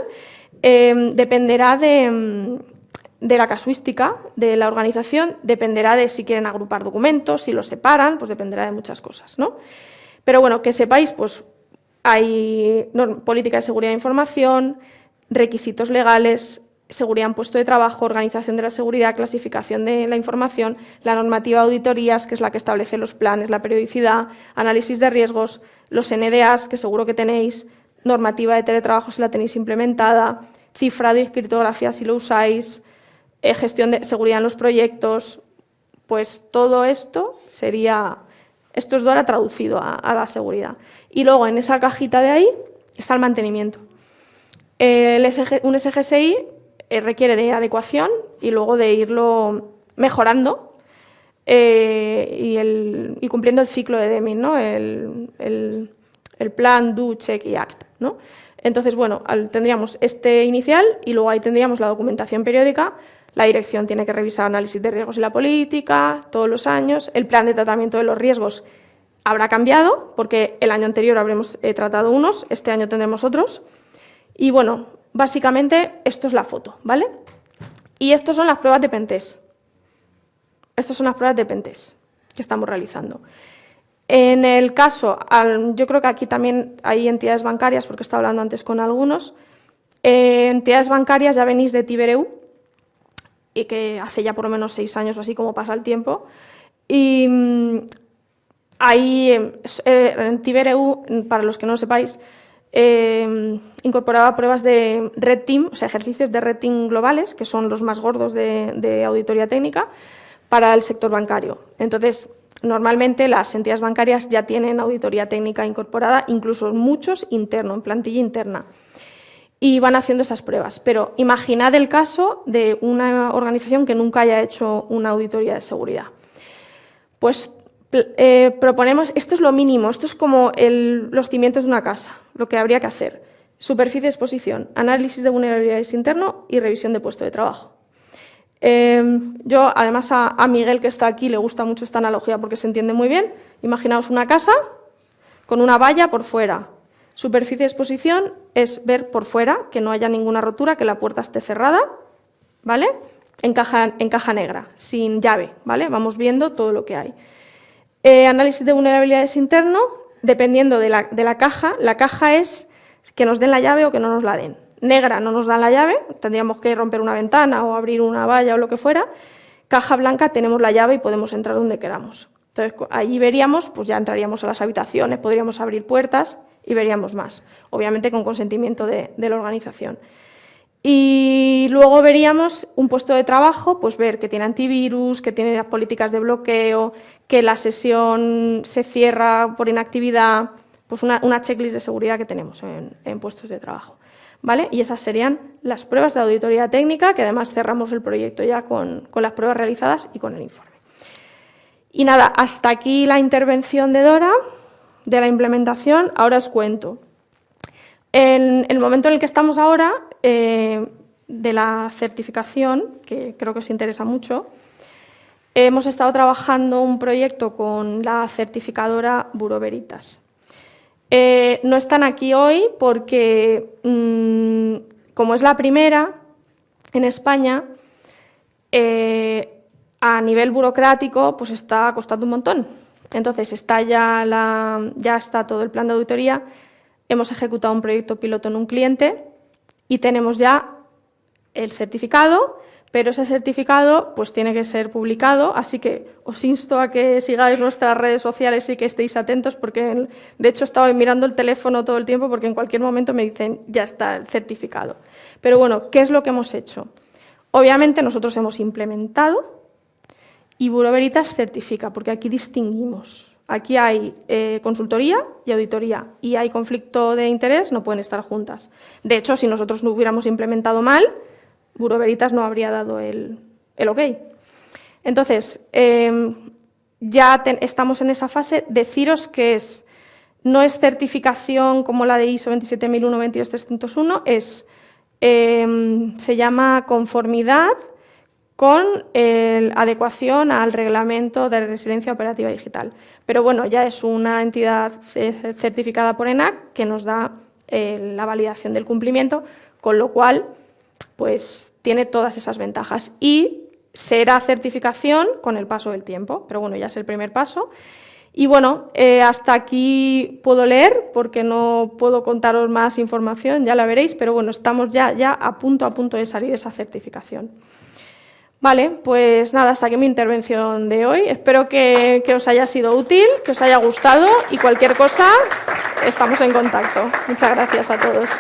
dependerá de la casuística de la organización, dependerá de si quieren agrupar documentos, si los separan, pues dependerá de muchas cosas, ¿no? Pero bueno, que sepáis, pues hay política de seguridad de información, requisitos legales, seguridad en puesto de trabajo, organización de la seguridad, clasificación de la información, la normativa de auditorías, que es la que establece los planes, la periodicidad, análisis de riesgos, los NDAs, que seguro que tenéis, normativa de teletrabajo si la tenéis implementada, cifrado y criptografía si lo usáis, gestión de seguridad en los proyectos, pues todo esto esto es DORA traducido a la seguridad. Y luego en esa cajita de ahí está el mantenimiento. Un SGSI requiere de adecuación y luego de irlo mejorando y cumpliendo el ciclo de Deming, ¿no? el plan, do, check y act, ¿no? Entonces, bueno, tendríamos este inicial y luego ahí tendríamos la documentación periódica. La dirección tiene que revisar análisis de riesgos y la política todos los años. El plan de tratamiento de los riesgos habrá cambiado porque el año anterior habremos tratado unos, este año tendremos otros. Y bueno, básicamente esto es la foto, ¿vale? Y estas son las pruebas de pentest. Estas son las pruebas de pentest que estamos realizando. En el caso, yo creo que aquí también hay entidades bancarias, porque estaba hablando antes con algunos. Entidades bancarias ya venís de Tibereu, y que hace ya por lo menos 6 años o así, como pasa el tiempo. Y ahí, en Tibereu, para los que no lo sepáis, incorporaba pruebas de Red Team, o sea, ejercicios de Red Team globales, que son los más gordos de auditoría técnica, para el sector bancario. Entonces, normalmente las entidades bancarias ya tienen auditoría técnica incorporada, incluso muchos interno, en plantilla interna, y van haciendo esas pruebas. Pero imaginad el caso de una organización que nunca haya hecho una auditoría de seguridad. Pues proponemos, esto es lo mínimo, esto es como los cimientos de una casa, lo que habría que hacer. Superficie de exposición, análisis de vulnerabilidades interno y revisión de puesto de trabajo. Yo, además, a Miguel, que está aquí, le gusta mucho esta analogía porque se entiende muy bien. Imaginaos una casa con una valla por fuera. Superficie de exposición es ver por fuera, que no haya ninguna rotura, que la puerta esté cerrada, ¿vale? En caja negra, sin llave, ¿vale? Vamos viendo todo lo que hay. Análisis de vulnerabilidades interno, dependiendo de la caja es que nos den la llave o que no nos la den. Negra no nos dan la llave, tendríamos que romper una ventana o abrir una valla o lo que fuera. Caja blanca tenemos la llave y podemos entrar donde queramos. Entonces, allí veríamos, pues ya entraríamos a las habitaciones, podríamos abrir puertas y veríamos más, obviamente con consentimiento de la organización. Y luego veríamos un puesto de trabajo, pues ver que tiene antivirus, que tiene las políticas de bloqueo, que la sesión se cierra por inactividad, pues una checklist de seguridad que tenemos en puestos de trabajo, ¿vale? Y esas serían las pruebas de auditoría técnica, que además cerramos el proyecto ya con las pruebas realizadas y con el informe. Y nada, hasta aquí la intervención de Dora, de la implementación. Ahora os cuento. En el momento en el que estamos ahora, de la certificación, que creo que os interesa mucho, hemos estado trabajando un proyecto con la certificadora Bureau Veritas. No están aquí hoy porque, como es la primera en España, a nivel burocrático pues está costando un montón. Entonces, ya está todo el plan de auditoría. Hemos ejecutado un proyecto piloto en un cliente y tenemos ya el certificado, pero ese certificado pues tiene que ser publicado, así que os insto a que sigáis nuestras redes sociales y que estéis atentos, porque de hecho estaba mirando el teléfono todo el tiempo porque en cualquier momento me dicen ya está el certificado. Pero bueno, ¿qué es lo que hemos hecho? Obviamente nosotros hemos implementado y Bureau Veritas certifica, porque aquí distinguimos. Aquí hay consultoría y auditoría, y hay conflicto de interés, no pueden estar juntas. De hecho, si nosotros no hubiéramos implementado mal, Bureau Veritas no habría dado el ok. Entonces, ya estamos en esa fase. Deciros que no es certificación como la de ISO 27001, 22301, se llama conformidad con adecuación al reglamento de resiliencia operativa digital. Pero bueno, ya es una entidad certificada por ENAC que nos da la validación del cumplimiento, con lo cual pues tiene todas esas ventajas y será certificación con el paso del tiempo, pero bueno, ya es el primer paso. Y bueno, hasta aquí puedo leer porque no puedo contaros más información, ya la veréis, pero bueno, estamos ya a punto de salir esa certificación. Vale, pues nada, hasta aquí mi intervención de hoy. Espero que os haya sido útil, que os haya gustado y cualquier cosa estamos en contacto. Muchas gracias a todos.